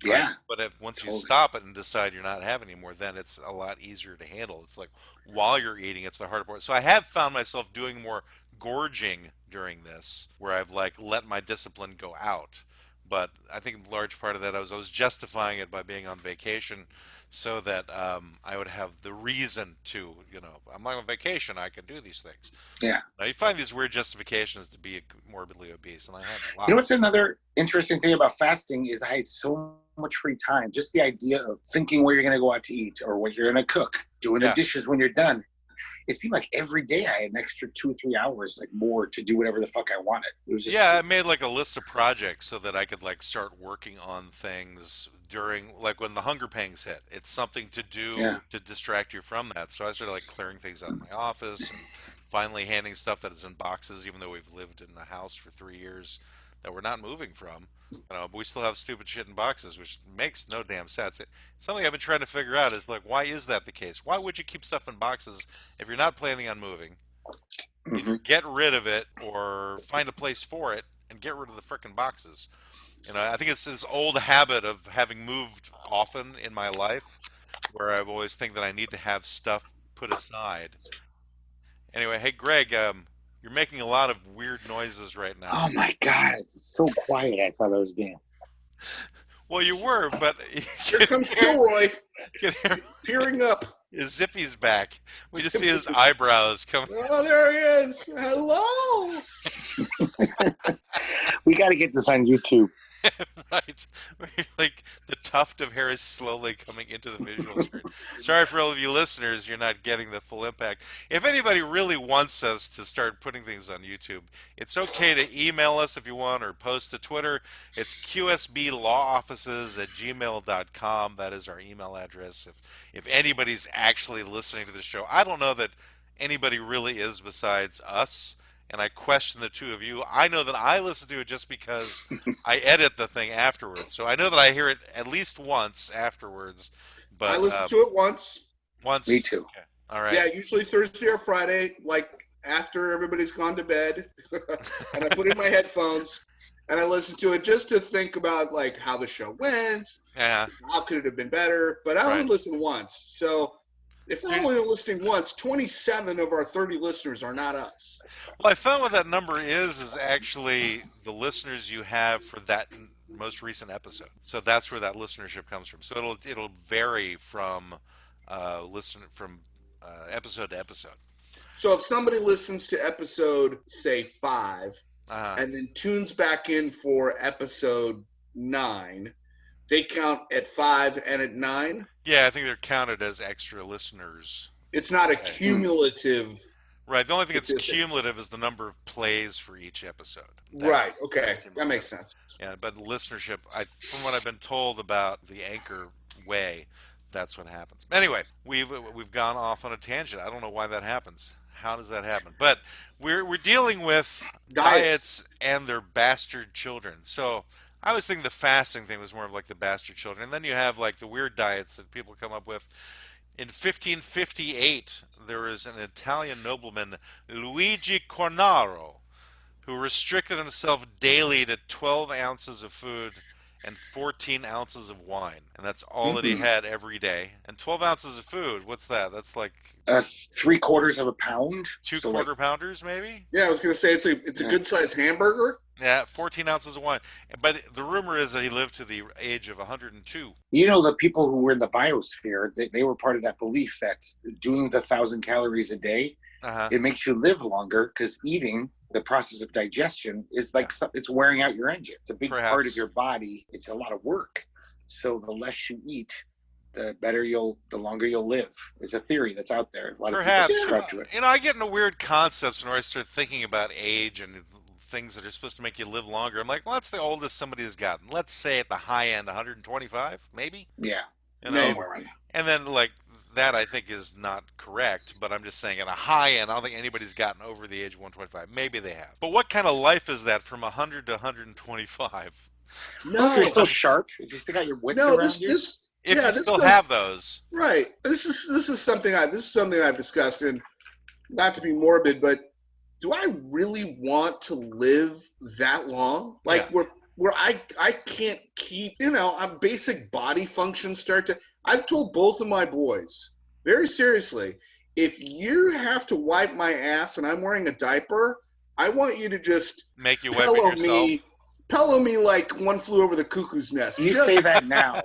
Right? Yeah. But once you stop it and decide you're not having any more, then it's a lot easier to handle. It's like while you're eating, it's the harder part. So I have found myself doing more gorging during this, where I've let my discipline go out. But I think a large part of that I was justifying it by being on vacation, so that I would have the reason to, I'm on vacation, I can do these things. Yeah. Now you find these weird justifications to be morbidly obese, and I had a lot. What's another interesting thing about fasting is I had so much free time. Just the idea of thinking where you're going to go out to eat or what you're going to cook, doing the dishes when you're done. It seemed like every day I had an extra 2 or 3 hours, more to do whatever the fuck I wanted. It was just I made a list of projects so that I could start working on things during when the hunger pangs hit. It's something to do to distract you from that. So I started clearing things out of my office and finally handing stuff that is in boxes, even though we've lived in a house for 3 years that we're not moving from. But we still have stupid shit in boxes, which makes no damn sense. Something I've been trying to figure out is why is that the case? Why would you keep stuff in boxes if you're not planning on moving? Either get rid of it or find a place for it and get rid of the frickin' boxes. I think it's this old habit of having moved often in my life, where I've always think that I need to have stuff put aside. Anyway, hey Greg, you're making a lot of weird noises right now. Oh my God, it's so quiet. I thought I was being. Well, you were, but Here comes Kilroy, you can hear peering up. his Zippy's back. We just see his eyebrows coming. Oh, there he is. Hello. We got to get this on YouTube. Right. Like the tuft of hair is slowly coming into the visual screen. Sorry for all of you listeners, you're not getting the full impact. If anybody really wants us to start putting things on YouTube, it's okay to email us if you want or post to Twitter. It's qsblawoffices@gmail.com. That is our email address. If anybody's actually listening to the show, I don't know that anybody really is besides us. And I question the two of you. I know that I listen to it just because I edit the thing afterwards. So I know that I hear it at least once afterwards. But I listened to it once. once. Me too. Okay. All right. Yeah, usually Thursday or Friday, like after everybody's gone to bed. And I put in my headphones and I listen to it just to think about like how the show went. Yeah. How could it have been better? But I only listened once. So if we're only listening once, 27 of our 30 listeners are not us. Well, I found what that number is actually the listeners you have for that most recent episode. So that's where that listenership comes from. So it'll vary from episode to episode. So if somebody listens to episode, say, 5, and then tunes back in for episode 9, they count at 5 and at 9? Yeah, I think they're counted as extra listeners. It's not a cumulative. Right. The only thing that's cumulative is the number of plays for each episode. Right. Okay. That makes sense. Yeah, but listenership, from what I've been told about the Anchor way, that's what happens. Anyway, we've gone off on a tangent. I don't know why that happens. How does that happen? But we're dealing with diets and their bastard children. So I was thinking the fasting thing was more of like the bastard children. And then you have like the weird diets that people come up with. In 1558, there was an Italian nobleman, Luigi Cornaro, who restricted himself daily to 12 ounces of food and 14 ounces of wine. And that's all that he had every day. And 12 ounces of food, what's that? That's like 3/4 of a pound. Two quarter pounders, maybe? Yeah, I was going to say it's a good-sized hamburger. Yeah, 14 ounces of wine. But the rumor is that he lived to the age of 102. You know, the people who were in the biosphere, they were part of that belief that doing the 1,000 calories a day, it makes you live longer because eating, the process of digestion, is like it's wearing out your engine. It's a big part of your body. It's a lot of work. So the less you eat, the longer you'll live. It's a theory that's out there. A lot of people subscribe to it. You know, I get into weird concepts when I start thinking about age and things that are supposed to make you live longer. I'm like, well, that's the oldest somebody has gotten. Let's say at the high end, 125, maybe? Yeah. You know? And then, like, that I think is not correct, but I'm just saying at a high end, I don't think anybody's gotten over the age of 125. Maybe they have. But what kind of life is that from 100 to 125? No. If you're still sharp, if you still got your wits around you. If you still have those. Right. This is something I've discussed, and not to be morbid, but do I really want to live that long? Like where I can't keep, a basic body function I've told both of my boys very seriously, if you have to wipe my ass and I'm wearing a diaper, I want you to just make you wipe it yourself. Pillow me like One Flew Over the Cuckoo's Nest. You say that now.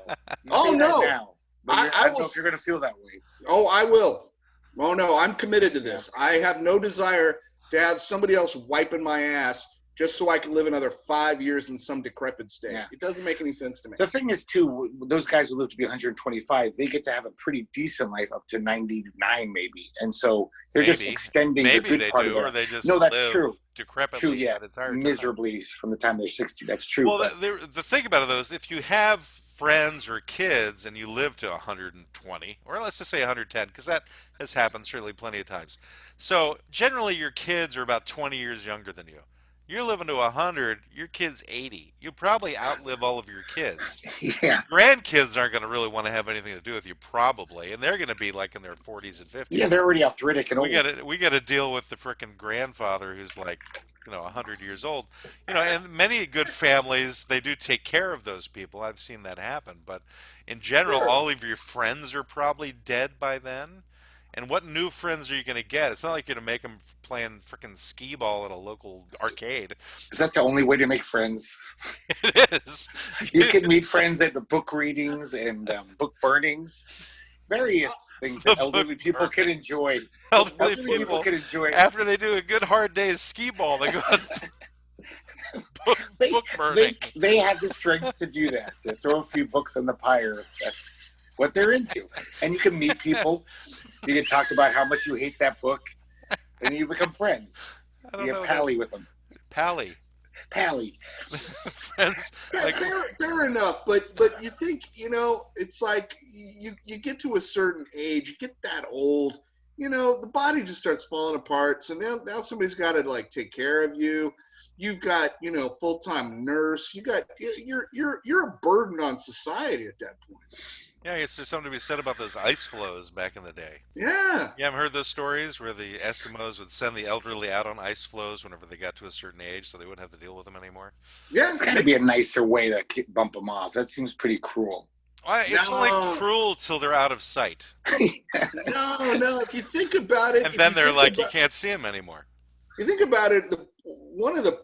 Oh no! I don't know if you're going to feel that way. Oh, I will. Oh no, I'm committed to this. I have no desire to have somebody else wiping my ass just so I can live another 5 years in some decrepit state. Yeah. It doesn't make any sense to me. The thing is, too, those guys who live to be 125, they get to have a pretty decent life up to 99, maybe. And so they're just extending the good part of it. Or they just that's true. Decrepitly miserably from the time they're 60. That's true. Well, the thing about it, though, is if you have friends or kids and you live to 120, or let's just say 110, because that has happened certainly plenty of times. So generally your kids are about 20 years younger than you. You're living to 100, your kid's 80. You probably outlive all of your kids. Yeah. Your grandkids aren't going to really want to have anything to do with you, probably, and they're going to be like in their 40s and 50s. Yeah, they're already arthritic and old. We got to deal with the frickin' grandfather who's like 100 years old. And many good families, they do take care of those people. I've seen that happen. But in general, Sure. all of your friends are probably dead by then. And what new friends are you going to get? It's not like you're going to make them playing freaking skee ball at a local arcade. Is that the only way to make friends? It is. You can meet friends at the book readings and book burnings, various things The that elderly book people can burnings. enjoy. Elderly Elderly people people, can enjoy. after they do a good hard day's skee ball, they go out They, book burning. they have the strength to do that, to throw a few books on the pyre. That's what they're into. And you can meet people. You can talk about how much you hate that book, and you become friends. I don't You know. have pally with them. Pally. Pally. Friends. Like, Fair enough, but you think it's like you get to a certain age, you get that old, the body just starts falling apart. So now somebody's got to like take care of you. You've got full-time nurse. You're a burden on society at that point. yeah, I guess there's something to be said about those ice floes back in the day. Yeah. You haven't heard those stories where the Eskimos would send the elderly out on ice floes whenever they got to a certain age so they wouldn't have to deal with them anymore? Yeah. It's got to be a nicer way to bump them off. That seems pretty cruel. Well, it's No. only cruel till they're out of sight. No. If you think about it, And then they're like, you can't see them anymore. you think about it, one of the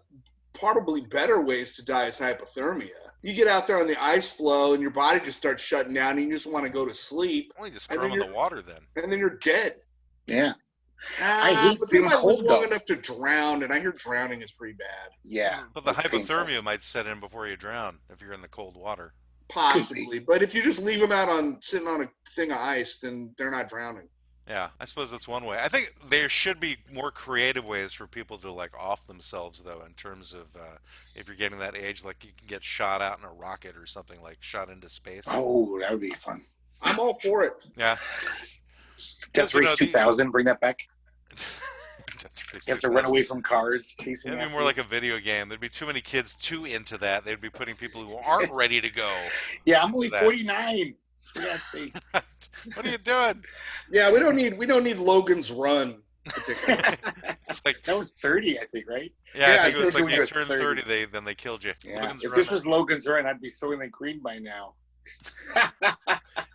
probably better ways to die is hypothermia. You get out there on the ice floe and your body just starts shutting down and you just want to go to sleep. Well, you just throw them in the water then. And then you're dead. Yeah. I hate but they being might live cold, long though. enough to drown, and I hear drowning is pretty bad. Yeah. But the it's painful. hypothermia might set in before you drown if you're in the cold water. Possibly. But if you just leave them out sitting on a thing of ice, then they're not drowning. Yeah, I suppose that's one way. I think there should be more creative ways for people to like off themselves, though, in terms of if you're getting that age, like you can get shot out in a rocket or something, like shot into space. Oh, that would be fun. I'm all for it. Yeah. Death Race 2000, bring that back. You have to run 2000. away from cars. Chasing It'd be after more you. like a video game. There'd be too many kids too into that. They'd be putting people who aren't ready to go. Yeah, I'm only that. 49. For God's sake. What are you doing? Yeah, we don't need Logan's Run. Particularly. It's like, That was 30, I think, right? yeah, Yeah, I think it was this like one you was turned 30. 30, then they killed you. Yeah. Logan's If Run. this was Logan's Run, I'd be Soylent Green by now.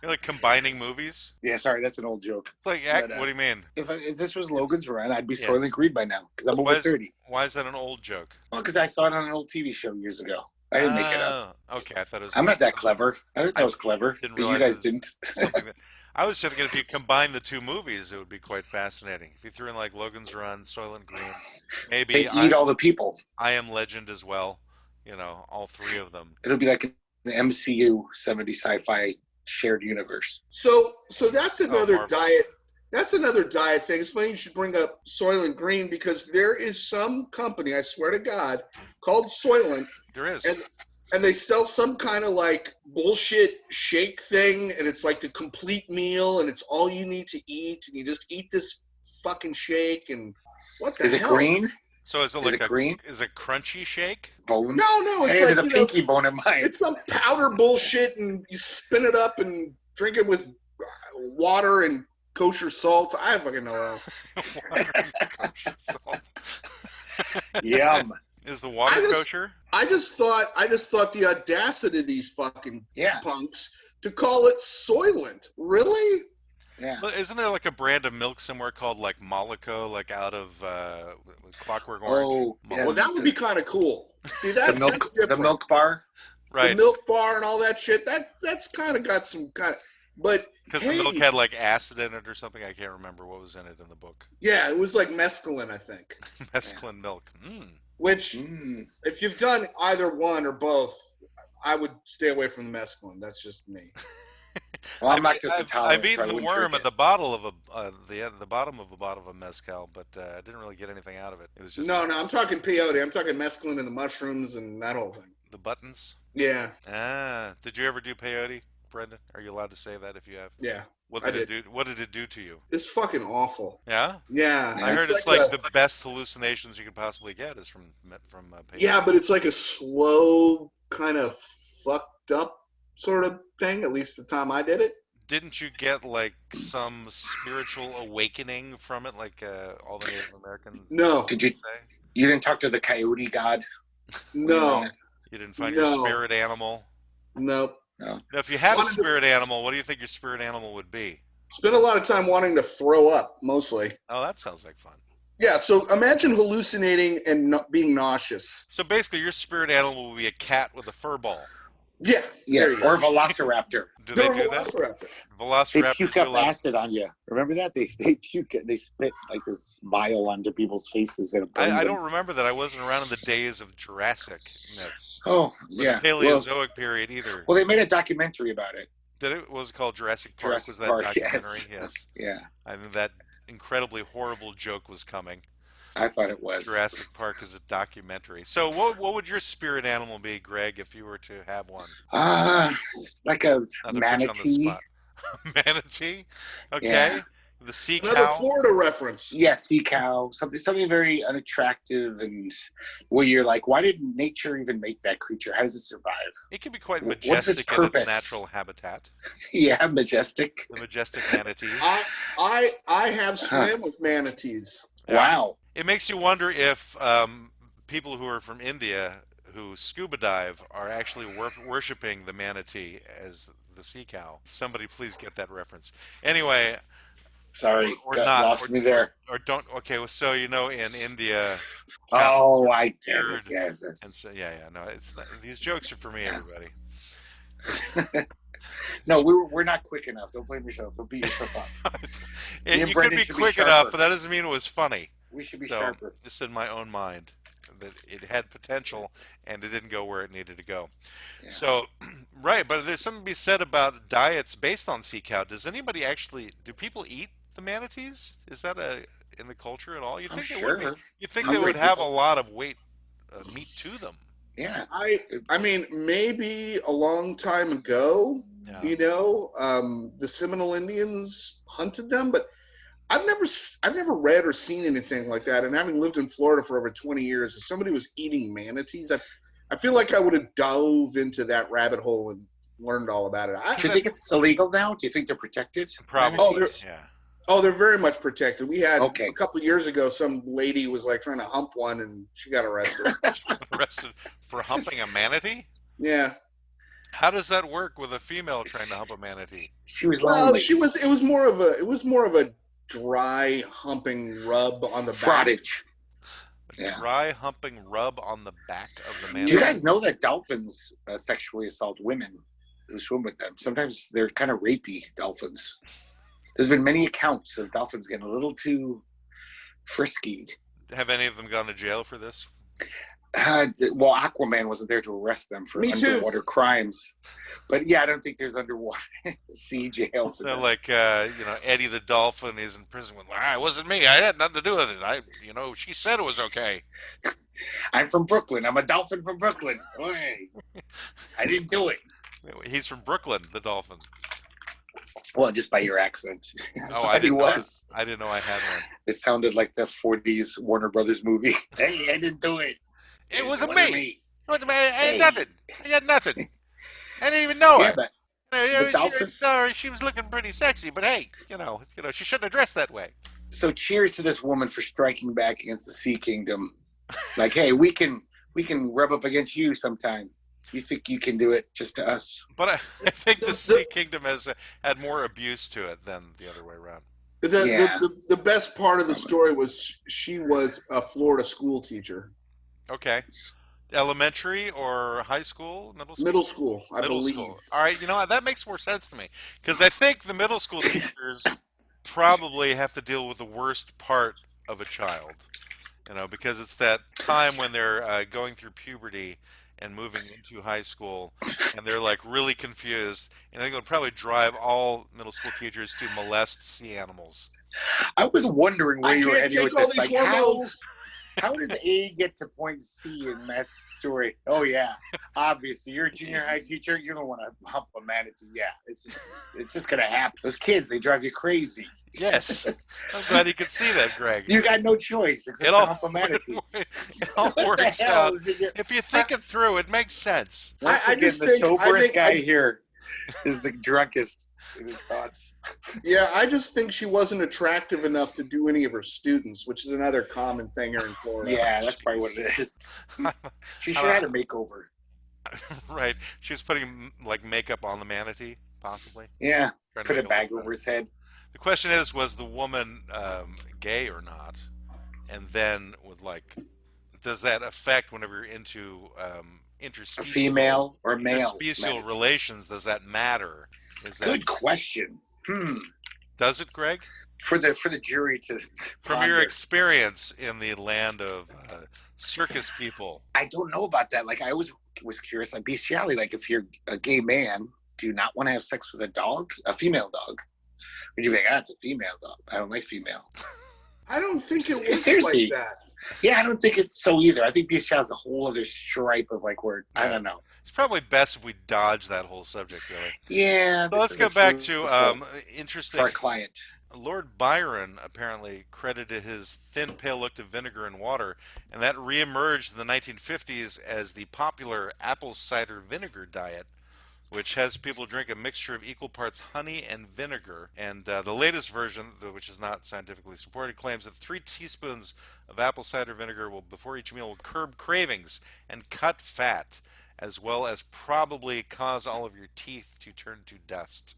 You're like combining movies. Yeah, sorry, that's an old joke. It's like, But, what do you mean? If this was Logan's Run, I'd be Yeah. Soylent Green by now because I'm Why over is- 30. Why is that an old joke? Well, because I saw it on an old TV show years ago. I didn't make it up. Oh, okay, I thought it was. I'm not that clever. I thought that was clever, didn't but you realize guys it- didn't. something that, I was thinking if you combine the two movies, it would be quite fascinating. If you threw in like Logan's Run, Soylent Green, maybe They eat all the people. I Am Legend as well. All three of them. It'll be like an MCU 70 sci-fi shared universe. So that's another Marvel. diet. That's another diet thing. It's funny you should bring up Soylent Green because there is some company, I swear to God, called Soylent, There is. and they sell some kind of like bullshit shake thing, and it's like the complete meal, and it's all you need to eat, and you just eat this fucking shake, and what the Is it hell? green? So is it Is like it a green? is it crunchy shake? Bone? No, it's Hey, like there's a pinky bone in mine. It's some powder bullshit, and you spin it up and drink it with water and kosher salt. I fucking know. Yum. Is the water kosher? I just thought the audacity of these fucking Yeah. punks to call it Soylent. Really? Yeah. Well, isn't there like a brand of milk somewhere called like Molico, like out of Clockwork Orange? Oh, yeah. Well, that would be kind of cool. See, that's the different. milk bar. Right. The milk bar and all that shit. That's kind of got some kind of. But Because hey, the milk had like acid in it or something. I can't remember what was in it in the book. yeah, it was like mescaline, I think. Mescaline milk. Mm. Which, Mm. if you've done either one or both, I would stay away from the mescaline. That's just me. Well, I'm not just intolerant. I've so I eaten the wouldn't worm drink at the bottle of the bottom of a bottle of mezcal, but I didn't really get anything out of it. It was just No, I'm talking peyote. I'm talking mescaline and the mushrooms and that whole thing. the buttons. Yeah, Did you ever do peyote, Brendan? Are you allowed to say that if you have? yeah. What I did it do? What did it do to you? It's fucking awful. Yeah, Yeah. I heard it's like a- the best hallucinations you could possibly get is from peyote. Yeah, but it's like a slow, kind of fucked up sort of thing, at least the time I did it. Didn't you get like some spiritual awakening from it, like all the Native Americans No. Did you say? You didn't talk to the coyote god? No. You didn't find your No. spirit animal? Nope. No. Now, if you had a Wanted to- spirit animal, what do you think your spirit animal would be? Spent a lot of time wanting to throw up, mostly. Oh, that sounds like fun. Yeah, so imagine hallucinating and being nauseous. So basically, your spirit animal would be a cat with a fur ball. Yeah. Yeah, there you or a go. velociraptor. Do they They're do a that? velociraptor. They Velociraptors puke do a up lot of... acid on you. Remember that? They puke it. They spit like this bile onto people's faces and it burns I them. don't remember that. I wasn't around in the days of Jurassic-ness. Oh, Or yeah. the Paleozoic period either. Well, they made a documentary about it. Did it? Was it called Jurassic Park? Jurassic Was that Park, documentary? yes. Yes. Yeah, I mean, that incredibly horrible joke was coming. I thought it was. Jurassic Park is a documentary. So what would your spirit animal be, Greg, if you were to have one? It's like a Not to put you on the manatee. spot. Manatee? Okay. Yeah. The sea Another cow? Florida reference. Yeah, sea cow. Something very unattractive, and where you're like, why did nature even make that creature? How does it survive? It can be quite What's its majestic in its purpose? natural habitat. Yeah, majestic. The majestic manatee. I have swam with manatees. Yeah. Wow. It makes you wonder if people who are from India who scuba dive are actually worshipping the manatee as the sea cow. Somebody please get that reference. Anyway, Sorry, or got not, lost me there. or don't. Okay, well, so in India. Oh, I get Weird. it. Yeah, And so, yeah, no, it's not, these jokes are for me, everybody. no, we're not quick enough. Don't blame yourself. Don't beat yourself up. Me and You could Brendan be should quick sharper. enough, but that doesn't mean it was funny. We should be So, sharper. just in my own mind, that it had potential and it didn't go where it needed to go. Yeah. So, right, but there's something to be said about diets based on sea cow. Do people eat the manatees? Is that in the culture at all? You I'm think sure. You think Hungry they would have a people. lot of meat to them? Yeah. I mean, maybe a long time ago, Yeah. the Seminole Indians hunted them, but I've never read or seen anything like that. And having lived in Florida for over 20 years, if somebody was eating manatees, I feel like I would have dove into that rabbit hole and learned all about it. Do you think it's illegal now? Do you think they're protected? Probably. Oh, they're very much protected. We had Okay. a couple of years ago, some lady was like trying to hump one, and she got arrested. Arrested for humping a manatee? Yeah. How does that work with a female trying to hump a manatee? She was Well, lonely. it was more of a dry humping rub on the back. Frottage. A Yeah. dry humping rub on the back of the Do manatee. you guys know that dolphins sexually assault women who swim with them? Sometimes they're kind of rapey, dolphins. There's been many accounts of dolphins getting a little too frisky. Have any of them gone to jail for this? Well, Aquaman wasn't there to arrest them for Me too. underwater crimes. But yeah, I don't think there's underwater sea jail for They're them. like, Eddie the dolphin is in prison with, it wasn't me. I had nothing to do with it. She said it was okay. I'm from Brooklyn. I'm a dolphin from Brooklyn. Hey, I didn't do it. He's from Brooklyn, the dolphin. Well, just by your accent. Oh, I didn't know. was. I didn't know I had one. It sounded like the 40s Warner Brothers movie. Hey, I didn't do it. It wasn't wasn't me. It wasn't me. I had Hey. nothing. I had nothing. I didn't even know Yeah, her. but Yeah, dolphin- sorry, she was looking pretty sexy, but hey, she shouldn't have dressed that way. so cheers to this woman for striking back against the Sea Kingdom. Like, hey, we can rub up against you sometime. You think you can do it just to us? But I think the Sea Kingdom has had more abuse to it than the other way around. Yeah. The best part of the story was she was a Florida school teacher. Okay. Elementary or high school? Middle school? Middle school, I Middle believe. school. All right, that makes more sense to me. Because I think the middle school teachers probably have to deal with the worst part of a child. Because it's that time when they're going through puberty and moving into high school, and they're like really confused. And I think it would probably drive all middle school teachers to molest sea animals. I was wondering where I you were can't heading with take all this. these Like, hormones. how does A get to point C in that story? Oh yeah, obviously you're a junior high teacher. You don't want to hump a manatee. Yeah, it's just gonna happen. Those kids, they drive you crazy. Yes. I'm glad you could see that, Greg. You got no choice except It to all, hump a manatee. it all What the works hell out. is it? If you think it through, it makes sense. Once I again, just the think- I soberest think- guy here is the drunkest. in his thoughts. Yeah, I just think she wasn't attractive enough to do any of her students, which is another common thing here in Florida. Yeah, that's probably what it is. She should have had a makeover. Right. She was putting like makeup on the manatee, possibly. Yeah, Trying to put a make it bag look over better. its head. The question is, was the woman gay or not? And then with like, does that affect whenever you're into A interspecial female or male interspecial manatee? relations? Does that matter? Is that Good question. does it, Greg? For the jury to From your ponder. experience in the land of circus people, I don't know about that. Like I always was curious, like bestiality. Like if you're a gay man, do you not want to have sex with a female dog? Would you be like, it's a female dog. I don't like female. I don't think it works Seriously. like that. Yeah, I don't think it's so either. I think bestiality is a whole other stripe of like where I don't know. it's probably best if we dodge that whole subject, really. Yeah. So let's go back to interesting. For our client. Lord Byron apparently credited his thin, pale look to vinegar and water, and that reemerged in the 1950s as the popular apple cider vinegar diet, which has people drink a mixture of equal parts honey and vinegar. And the latest version, which is not scientifically supported, claims that 3 teaspoons of apple cider vinegar will, before each meal, will curb cravings and cut fat, as well as probably cause all of your teeth to turn to dust.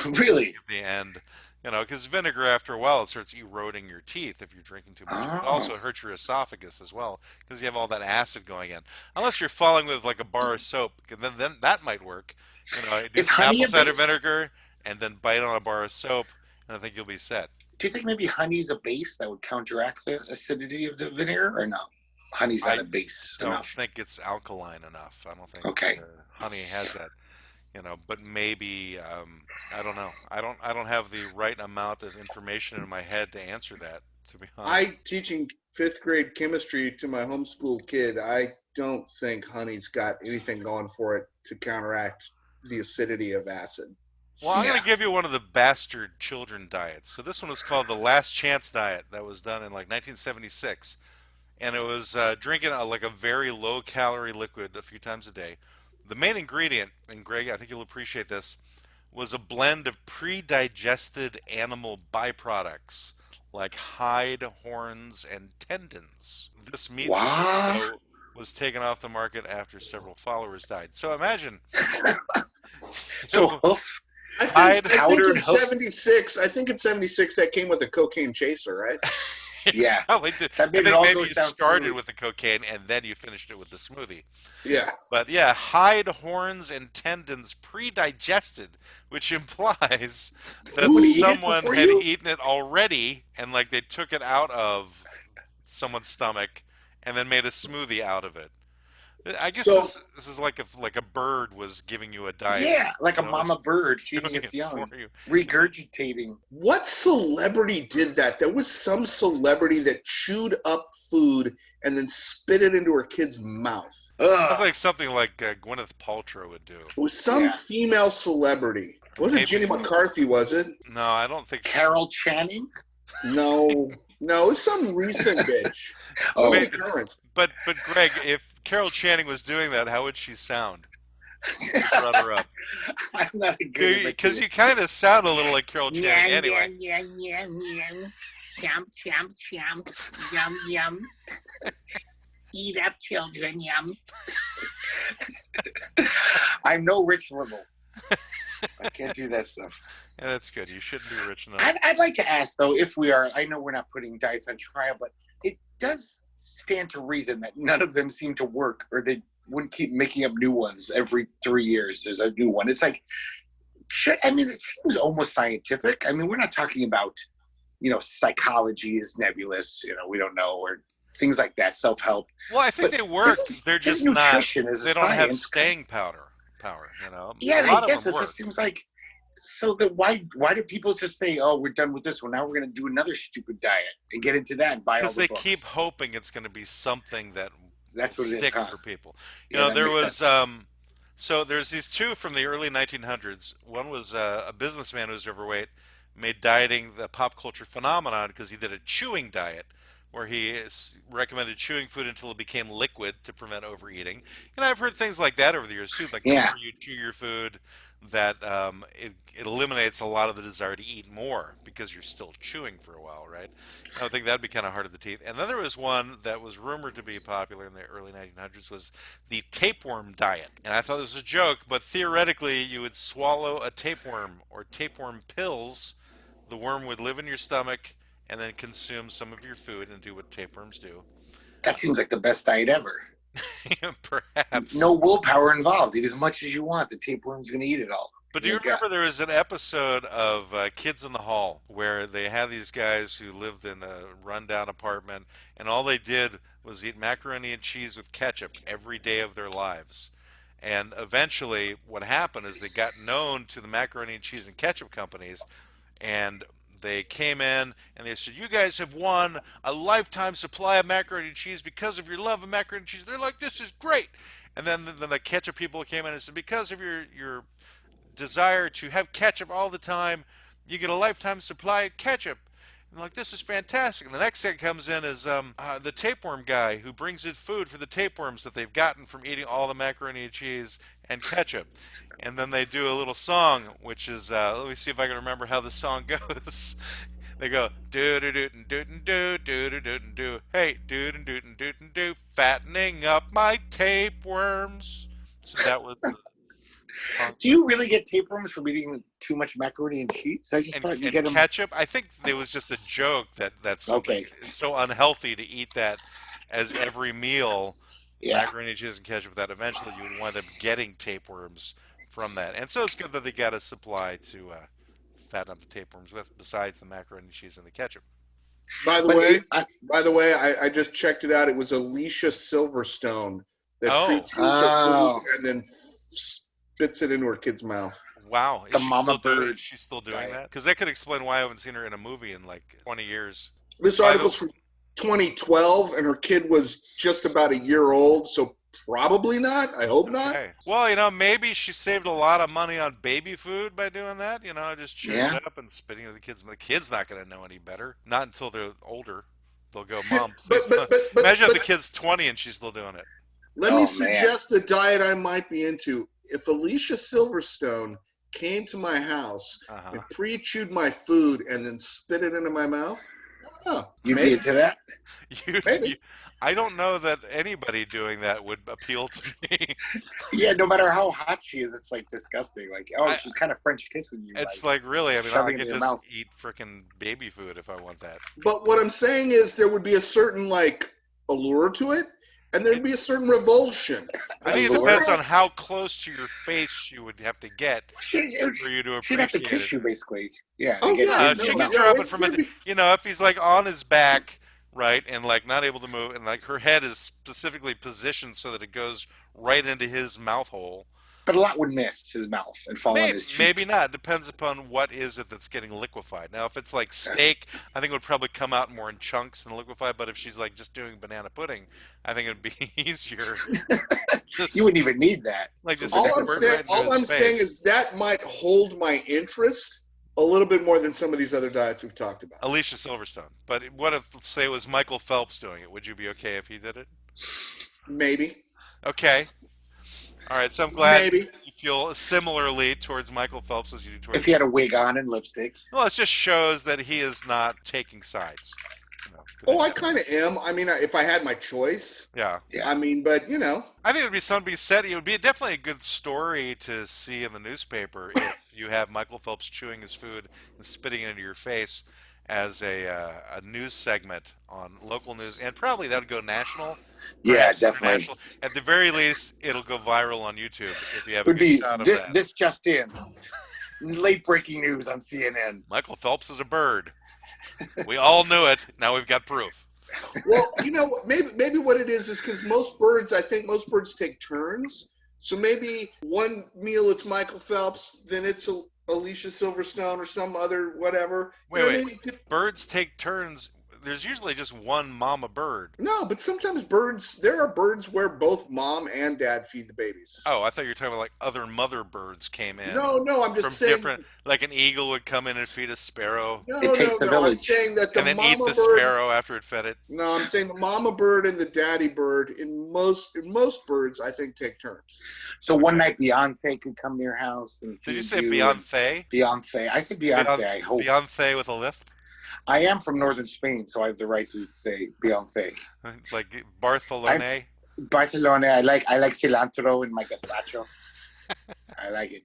Really? At the end, because vinegar after a while it starts eroding your teeth if you're drinking too much. It also hurts your esophagus as well because you have all that acid going in. Unless you're falling with like a bar of soap, then that might work. Do Is some honey apple a cider base? vinegar and then bite on a bar of soap, and I think you'll be set. Do you think maybe honey's a base that would counteract the acidity of the vinegar, or no? Honey's not I a base don't enough. think it's alkaline enough. I don't think Okay. honey has that. But maybe I don't know. I don't have the right amount of information in my head to answer that. To be honest, Teaching 5th grade chemistry to my homeschool kid, I don't think honey's got anything going for it to counteract the acidity of acid. well, I'm going Yeah. to give you one of the bastard children diets. So this one was called the Last Chance Diet. That was done in like 1976, and it was drinking like a very low calorie liquid a few times a day. The main ingredient, and Greg, I think you'll appreciate this, was a blend of pre-digested animal byproducts like hide, horns, and tendons. This meat Wow. supplement was taken off the market after several followers died. So imagine. So hoof. I think powdered in hoof. 76. I think in 76 that came with a cocaine chaser, right? Yeah. Probably did. That I made it think all maybe goes you down started smooth. with the cocaine and then you finished it with the smoothie. Yeah. But yeah, hide, horns, and tendons pre-digested, which implies that Somebody eat it someone before had you? eaten it already, and like they took it out of someone's stomach and then made a smoothie out of it. I guess So- this is like a bird was giving you a diet. Yeah, like a You know, mama bird doing feeding its it young, for you. regurgitating. What celebrity did that? There was some celebrity that chewed up food and then spit it into her kid's mouth. That's Ugh. like something like Gwyneth Paltrow would do. It was some Yeah. female celebrity. It wasn't Maybe. Jenny McCarthy, was it? No, I don't think. Carol Channing. No. No, it was some recent bitch. Oh, Wait. Current. But Greg, if Carol Channing was doing that, how would she sound? Brought her up. I'm not a good Because you kind of sound a little like Carol Channing anyway. Yum, yum, yum. Chomp, chomp, chomp. Yum, yum. Eat up, children, yum. I'm no Rich Little. I can't do that stuff. Yeah, that's good. You shouldn't be rich enough. I'd like to ask though, if we are, I know we're not putting diets on trial, but it does stand to reason that none of them seem to work, or they wouldn't keep making up new ones every 3 years. There's a new one. It's like, I mean, it seems almost scientific. I mean, we're not talking about, psychology is nebulous. We don't know, or things like that, self-help. Well, I think But they work. this They're this just not. nutrition is a They don't have science. staying power. Yeah, a and lot I of guess them it work. just seems like, so that why do people just say, oh, we're done with this one, now we're going to do another stupid diet and get into that and buy all Because the they books? keep hoping it's going to be something that That's will what it is, stick huh? for people. Yeah, that there makes was so there's these two from the early 1900s. One was a businessman who was overweight, made dieting the pop culture phenomenon because he did a chewing diet where he recommended chewing food until it became liquid to prevent overeating. And I've heard things like that over the years too, like the Yeah. more you chew your food, that it eliminates a lot of the desire to eat more because you're still chewing for a while, right? I would think that'd be kind of hard on the teeth. And then there was one that was rumored to be popular in the early 1900s was the tapeworm diet. And I thought this was a joke, but theoretically you would swallow a tapeworm or tapeworm pills. The worm would live in your stomach and then consume some of your food and do what tapeworms do. That seems like the best diet ever. Perhaps. No willpower involved. Eat as much as you want. The tapeworm's going to eat it all. But do you remember there was an episode of Kids in the Hall where they had these guys who lived in a rundown apartment and all they did was eat macaroni and cheese with ketchup every day of their lives. And eventually what happened is they got known to the macaroni and cheese and ketchup companies and they came in and they said, "You guys have won a lifetime supply of macaroni and cheese because of your love of macaroni and cheese." They're like, "This is great." And then the ketchup people came in and said, "Because of your desire to have ketchup all the time, you get a lifetime supply of ketchup." And like, "This is fantastic." And the next thing comes in is the tapeworm guy who brings in food for the tapeworms that they've gotten from eating all the macaroni and cheese and ketchup. And then they do a little song, which is let me see if I can remember how the song goes. They go do do do do do do do do do, hey do do do do do, fattening up my tapeworms. So that was the song. Do you really get tapeworms from eating too much macaroni and cheese? I just thought you And get them. ketchup. I think it was just a joke that's something. Okay. It's so unhealthy to eat that as every meal, Yeah. macaroni and cheese and ketchup. That eventually you would wind up getting tapeworms from that. And so it's good that they got a supply to fatten up the tapeworms with, besides the macaroni and cheese and the ketchup. By the But way, it- I- I just checked it out. It was Alicia Silverstone that Oh. pre-chews Oh. her food and then spits it into her kid's mouth. Wow, is The she mama still doing? bird Is she still doing diet. that? Because that could explain why I haven't seen her in a movie in like 20 years. This By the- article's from 2012, and her kid was just about a year old, so probably not. I hope not. Okay. Well, maybe she saved a lot of money on baby food by doing that. Just chewing Yeah. it up and spitting it at the kids. The kid's not going to know any better. Not until they're older. They'll go, "Mom, But, please." but, but, but, Imagine but if the kid's 20 and she's still doing it. let Oh, me man. suggest a diet I might be into. If Alicia Silverstone came to my house Uh-huh. and pre-chewed my food and then spit it into my mouth, You'd be maybe. into that? Maybe. I don't know that anybody doing that would appeal to me. Yeah, no matter how hot she is, it's like disgusting. Like, oh, I- she's kind of French kissing you. It's like, really, I shoving I it could in your just mouth. eat frickin' baby food if I want that. But what I'm saying is there would be a certain allure to it, and there'd be a certain revulsion. I think it Allure? depends on how close to your face you would have to get she'd for you to have to appreciate kiss it. you, basically. Yeah. Oh, to get yeah, into She your can mouth. drop yeah, it from it'd be- if he's like on his back, right, and like not able to move, and like her head is specifically positioned so that it goes right into his mouth hole. But a lot would miss his mouth and fall on his cheek. Maybe not. Depends upon what is it that's getting liquefied. Now, if it's like steak, I think it would probably come out more in chunks and liquefy. But if she's like just doing banana pudding, I think it'd be easier. You wouldn't even need that. Like just All squirt right into I'm his face. saying is that might hold my interest a little bit more than some of these other diets we've talked about. Alicia Silverstone. But what if, say, it was Michael Phelps doing it? Would you be okay if he did it? Maybe. Okay. All right. So I'm glad Maybe. you feel similarly towards Michael Phelps as you do towards. If he had a wig on and lipstick. Well, it just shows that he is not taking sides. Oh, I kind of am. I mean, if I had my choice. Yeah. Yeah. I mean, but I think it would be something to be said. It would be definitely a good story to see in the newspaper if you have Michael Phelps chewing his food and spitting it into your face as a news segment on local news, and probably that would go national. Yeah, perhaps definitely. international. At the very least, it'll go viral on YouTube if you have It a would good be shot of this, that. this just in. Late breaking news on CNN. Michael Phelps is a bird. We all knew it. Now we've got proof. well, maybe what it is because I think most birds take turns. So maybe one meal it's Michael Phelps, then it's Alicia Silverstone or some other whatever. Wait. Maybe Birds take turns. there's usually just one mama bird. No, but sometimes there are birds where both mom and dad feed the babies. Oh, I thought you were talking about like other mother birds came in No, I'm just from saying. different, like an eagle would come in and feed a sparrow No, It takes a I'm village. saying that the and then eat mama the bird. sparrow after it fed it. No, I'm saying the mama bird and the daddy bird in most birds, I think, take turns. So one night Beyonce could come to your house and Did you feed say you. Beyonce? Beyonce. I said Beyonce. I hope. Beyonce with a lift? I am from northern Spain, so I have the right to say Beyonce. Like Barcelona? Barcelona. I like cilantro in my gazpacho. I like it.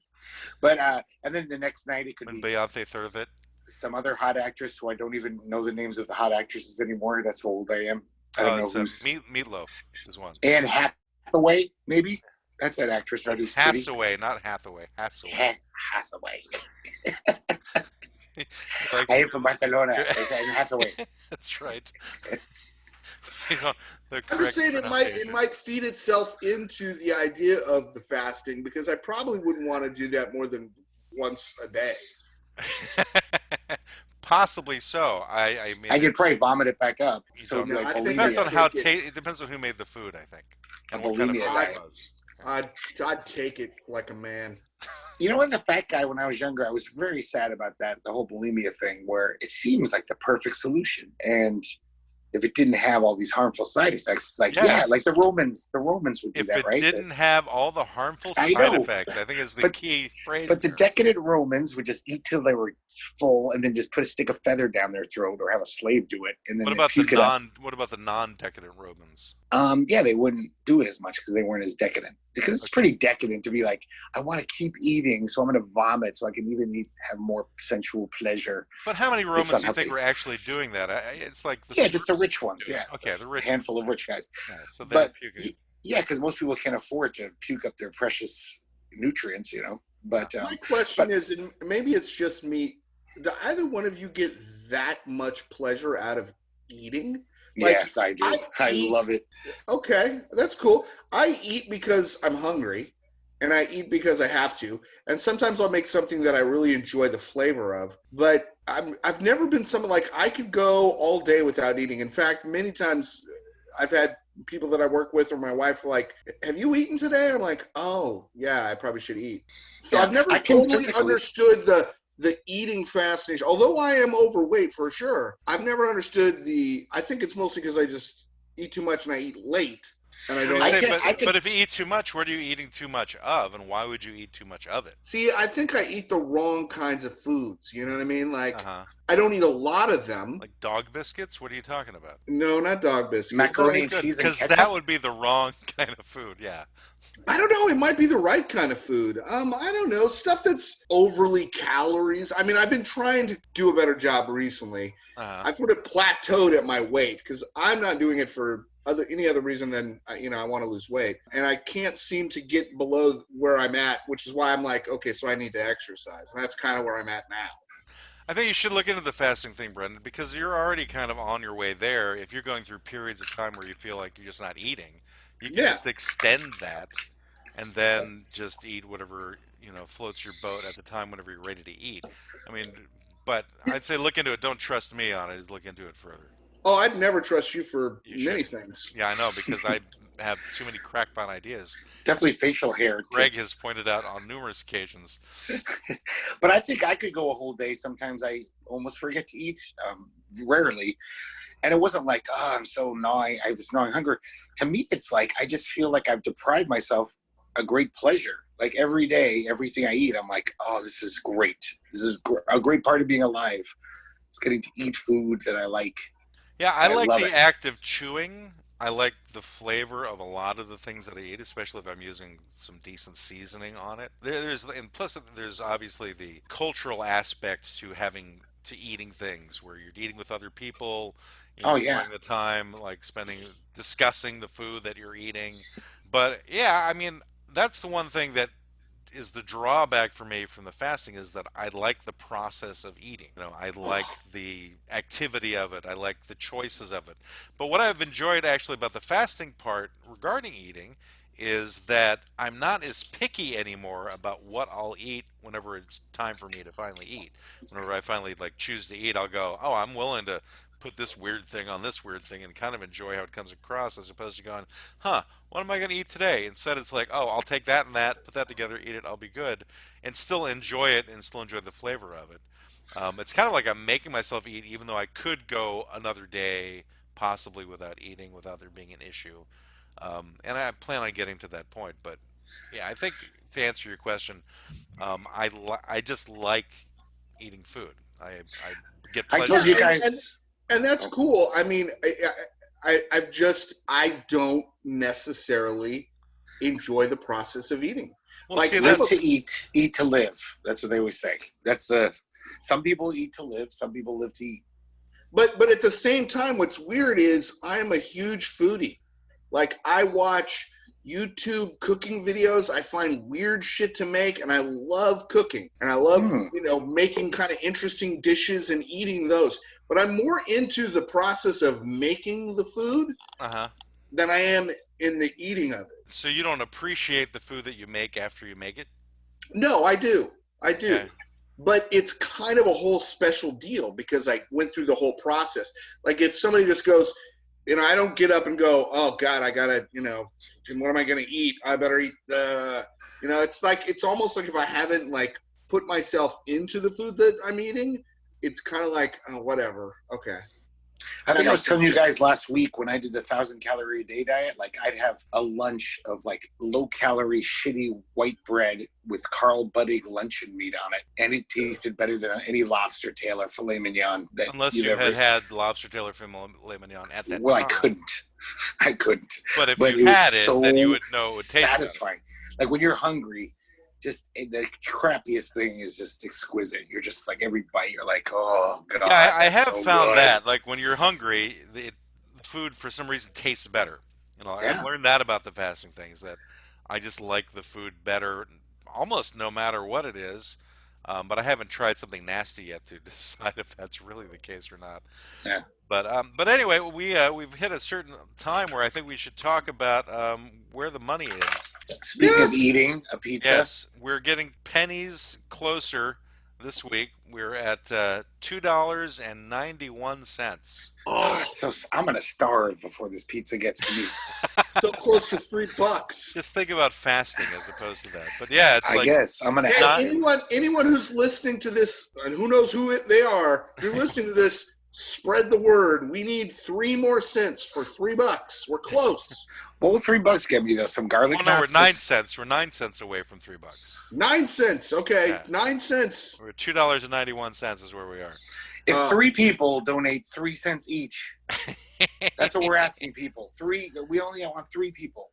But and then the next night it could When be Beyonce throws it? some other hot actress who I don't even know the names of the hot actresses anymore. That's how old I am. I don't know it's who's. Meatloaf is one. Anne Hathaway, maybe. That's that actress. Right? It's Who's pretty. Hathaway, not Hathaway. Hathaway. Hathaway. Like, I am from Barcelona. It's Anne Hathaway. that's right. You know, the I'm just correct saying it pronunciation. might feed itself into the idea of the fasting because I probably wouldn't want to do that more than once a day. Possibly so. I mean, I could probably vomit it back up. You So don't it'd be know. like I think depends bulimia. on how take it. it depends on who made the food, I think, A and what kind of bulimia food diet. it was. I'd take it like a man. You know, as a fat guy when I was younger, I was very sad about that, the whole bulimia thing, where it seems like the perfect solution. And if it didn't have all these harmful side effects, it's like, Yes. yeah, like the Romans would do If that, it right? didn't have all the harmful I side know. effects, I think is the But- key phrase. But the there. decadent Romans would just eat till they were full and then just put a stick of feather down their throat or have a slave do it and then What they'd about the puke it up. what about the non-decadent Romans? Yeah, they wouldn't do it as much because they weren't as decadent. Because it's pretty decadent to be like, I want to keep eating, so I'm going to vomit so I can even have more sensual pleasure. But how many Romans do you unhealthy. think were actually doing that? It's like the Yeah, just the serfs rich ones. do it. Yeah, Okay, the rich handful ones. of rich guys. Yeah, so they But were puking. yeah, because most people can't afford to puke up their precious nutrients, you know. But My question is, and maybe it's just me, do either one of you get that much pleasure out of eating? Like, yes, I do. I eat- love it. Okay, that's cool. I eat because I'm hungry, and I eat because I have to. And sometimes I'll make something that I really enjoy the flavor of. But I've never been someone like I could go all day without eating. In fact, many times I've had people that I work with or my wife are like, "Have you eaten today?" I'm like, "Oh, yeah, I probably should eat." So Yeah, I've never I can totally physically- understood the eating fascination. Although I am overweight for sure, I've never understood I think it's mostly because I just eat too much and I eat late. And I What do don't you I say, can- but if you eat too much, what are you eating too much of, and why would you eat too much of it? see. I think I eat the wrong kinds of foods. You know what I mean? Like Uh-huh. I don't eat a lot of them. Like dog biscuits? What are you talking about? No, not dog biscuits. Macaroni Like, and cheese and Because ketchup? that would be the wrong kind of food. Yeah. I don't know. It might be the right kind of food. I don't know. Stuff that's overly calories. I mean, I've been trying to do a better job recently. Uh-huh. I've sort of plateaued at my weight because I'm not doing it for any other reason than I want to lose weight, and I can't seem to get below where I'm at, which is why I'm like, okay, so I need to exercise, and that's kind of where I'm at now. I think you should look into the fasting thing, Brendan, because you're already kind of on your way there. If you're going through periods of time where you feel like you're just not eating, you can Yeah. just extend that and then just eat whatever, floats your boat at the time whenever you're ready to eat. I mean, but I'd say look into it. Don't trust me on it. Just look into it further. Oh, I'd never trust you for You many should. things. Yeah, I know, because I have too many crackpot ideas. Definitely facial hair. Greg has pointed out on numerous occasions. But I think I could go a whole day. Sometimes I almost forget to eat, rarely. And it wasn't like, oh, I'm so gnawing. I have this gnawing hunger. To me, it's like I just feel like I've deprived myself a great pleasure. Like every day, everything I eat, I'm like, oh, this is great. This is a great part of being alive. It's getting to eat food that I like. Yeah, I like love the it. act of chewing. I like the flavor of a lot of the things that I eat, especially if I'm using some decent seasoning on it. And plus, there's obviously the cultural aspect to eating things, where you're eating with other people. Oh, yeah. Enjoying the time, like discussing the food that you're eating. But yeah, I mean, that's the one thing that is the drawback for me from the fasting, is that I like the process of eating. I like the activity of it. I like the choices of it. But what I've enjoyed actually about the fasting part regarding eating is that I'm not as picky anymore about what I'll eat whenever it's time for me to finally eat. Whenever I finally like choose to eat, I'll go, oh, I'm willing to put this weird thing on this weird thing and kind of enjoy how it comes across, as opposed to going, huh, what am I going to eat today? Instead, it's like, oh, I'll take that and that, put that together, eat it, I'll be good, and still enjoy it and still enjoy the flavor of it. It's kind of like I'm making myself eat, even though I could go another day possibly without eating, without there being an issue. And I plan on getting to that point. But yeah, I think to answer your question, I just like eating food. I get I pleasure. told you and, guys. and that's cool. I mean, I don't necessarily enjoy the process of eating. Well, Like, see, Live that's to eat, eat to live. That's what they always say. Some people eat to live, some people live to eat. But at the same time, what's weird is I'm a huge foodie. Like, I watch YouTube cooking videos. I find weird shit to make, and I love cooking. And I love, making kind of interesting dishes and eating those. But I'm more into the process of making the food uh-huh. than I am in the eating of it. So you don't appreciate the food that you make after you make it? No, I do. Okay. But it's kind of a whole special deal because I went through the whole process. Like, if somebody just goes, I don't get up and go, oh God, I gotta, what am I gonna eat? I better eat it's like, it's almost like if I haven't like put myself into the food that I'm eating, it's kind of like, oh, whatever. Okay. I think I was telling you guys last week when I did the 1,000-calorie a day diet, like I'd have a lunch of like low-calorie, shitty white bread with Carl Buddig luncheon meat on it, and it tasted better than any lobster tail or filet mignon. Unless you had lobster tail or filet mignon at that well, time. I couldn't. But if you had it, then you would know it would taste satisfying. Like when you're hungry, just the crappiest thing is just exquisite. You're just like every bite, you're like, oh God. Yeah, I have so found good. that. Like when you're hungry, the food for some reason tastes better. I've learned that about the fasting thing, is that I just like the food better, almost no matter what it is. But I haven't tried something nasty yet to decide if that's really the case or not. Yeah. But anyway, we've hit a certain time where I think we should talk about where the money is. Speaking of eating a pizza, yes, we're getting pennies closer this week. We're at $2.91. Oh, so I'm gonna starve before this pizza gets to me. So close to $3. Just think about fasting as opposed to that. But yeah, it's I guess I'm gonna. Anyone who's listening to this, and who knows who they are, if you're listening to this, spread the word. We need 3 more cents for $3. We're close. What will $3 get me though? Some garlic. Oh, no, we're 9 cents. We're 9 cents away from $3. 9 cents. Okay, Yeah. 9 cents. We're at $2.91 is where we are. If 3 people donate 3 cents each, that's what we're asking people. 3. We only want 3 people.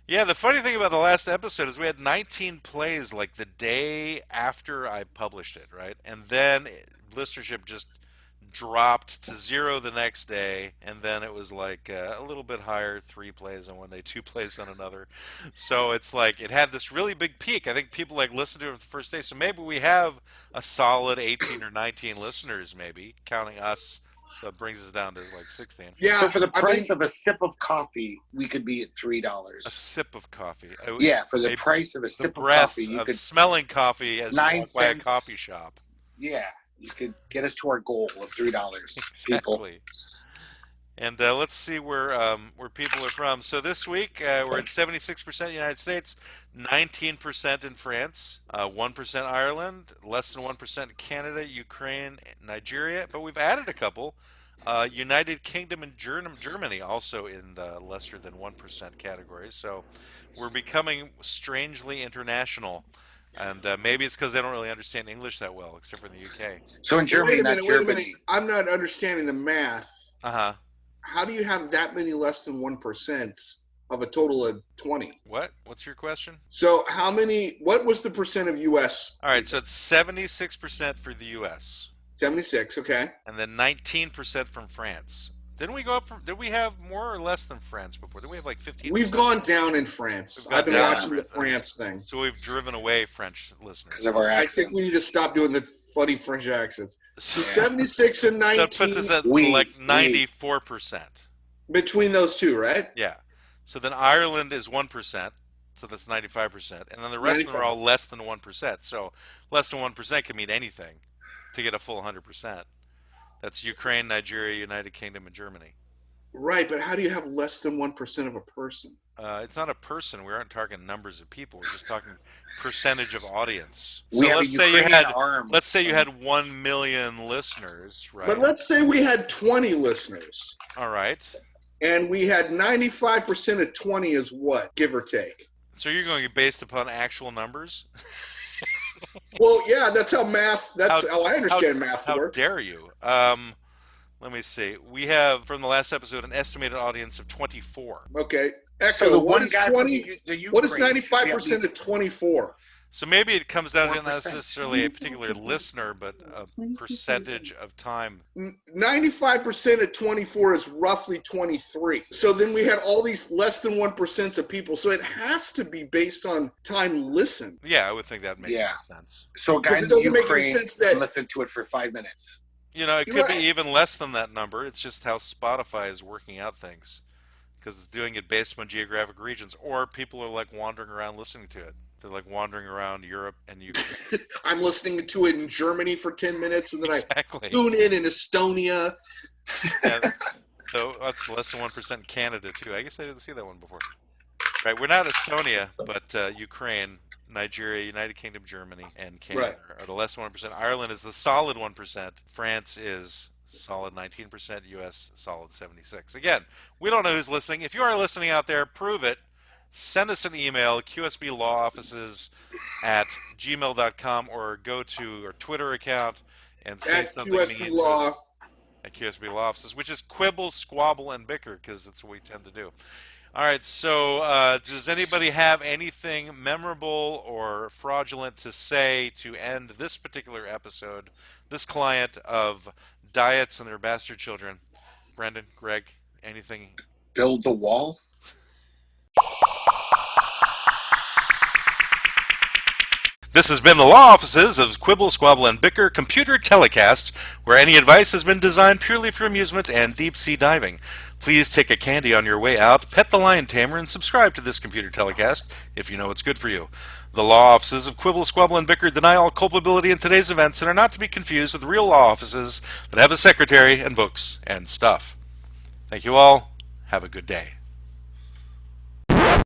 Yeah, the funny thing about the last episode is we had 19 plays like the day after I published it, right? And then listenership just dropped to 0 the next day, and then it was like a little bit higher, 3 plays on one day, 2 plays on another. So it's like it had this really big peak. I think people like listened to it the first day. So maybe we have a solid 18 or 19 listeners, maybe counting us. So it brings us down to like 16. Yeah. So for the price of a sip of coffee, we could be at $3. A sip of coffee. Yeah, for the price of a sip of breath coffee, you of could smelling coffee as you 9 walk by a cents. coffee shop. Yeah, you could get us to our goal of $3. People. Exactly. And let's see where people are from. So this week we're at 76% United States, 19% in France, 1% Ireland, less than 1% Canada, Ukraine, Nigeria. But we've added a couple. United Kingdom and Germany also in the lesser than 1% category. So we're becoming strangely international. And maybe it's because they don't really understand English that well, except for in the UK. So in Germany, wait a Germany. minute. I'm not understanding the math. Uh-huh. How do you have that many less than 1% of a total of 20? What? What's your question? So what was the percent of U.S.? All right, so it's 76% for the U.S. 76, okay. And then 19% from France. Did we have more or less than France before? Did we have like 15%? We've gone down in France. I've been watching the France thing. So we've driven away French listeners. Because of our accents. I think we need to stop doing the funny French accents. So 76 and 19. So that puts us at like 94%. Between those two, right? Yeah. So then Ireland is 1%. So that's 95%. And then the rest of them are all 95%. less than 1%. So less than 1% can mean anything to get a full 100%. That's Ukraine, Nigeria, United Kingdom, and Germany. Right, but how do you have less than 1% of a person? It's not a person. We aren't talking numbers of people. We're just talking percentage of audience. We So have let's a say you Ukrainian had arm. let's say you had 1 million listeners, right? But let's say we had 20 listeners, All right. and we had 95% of 20 is what, give or take? So you're going based upon actual numbers? Well, yeah, that's how math. That's how I understand math How works. dare you? Let me see. We have, from the last episode, an estimated audience of 24. Okay, So Echo. the What one is guy 20? from the What is Ukraine 95% of 24? So maybe it comes down to not 4%. necessarily a particular listener, but a percentage of time. 95% of 24 is roughly 23. So then we had all these less than 1% of people. So it has to be based on time listened. Yeah, I would think that makes Yeah. more sense. So a guy Because in it doesn't make any Ukraine sense that- listened to it for 5 minutes. You know, it You're could be right. even less than that number. It's just how Spotify is working out things. Because it's doing it based on geographic regions. Or people are like wandering around listening to it. They're like wandering around Europe and you. I'm listening to it in Germany for 10 minutes, and then Exactly. I tune in Estonia. Yeah, though that's less than 1% in Canada too. I guess I didn't see that one before. Right, we're not Estonia, but Ukraine, Nigeria, United Kingdom, Germany, and Canada are the less than 1%. Ireland is the solid 1%. France is solid 19%. U.S. solid 76%. Again, we don't know who's listening. If you are listening out there, prove it. Send us an email, qsblawoffices@gmail.com, or go to our Twitter account and say At something QSB mean to Law. us at QSB Law Offices, which is Quibble, Squabble, and Bicker, because that's what we tend to do. All right, so does anybody have anything memorable or fraudulent to say to end this particular episode, this client of diets and their bastard children? Brendan, Greg, anything? Build the wall. This has been the Law Offices of Quibble, Squabble, and Bicker Computer Telecast, where any advice has been designed purely for amusement and deep-sea diving. Please take a candy on your way out, pet the lion tamer, and subscribe to this computer telecast if you know it's good for you. The Law Offices of Quibble, Squabble, and Bicker deny all culpability in today's events and are not to be confused with real law offices that have a secretary and books and stuff. Thank you all. Have a good day.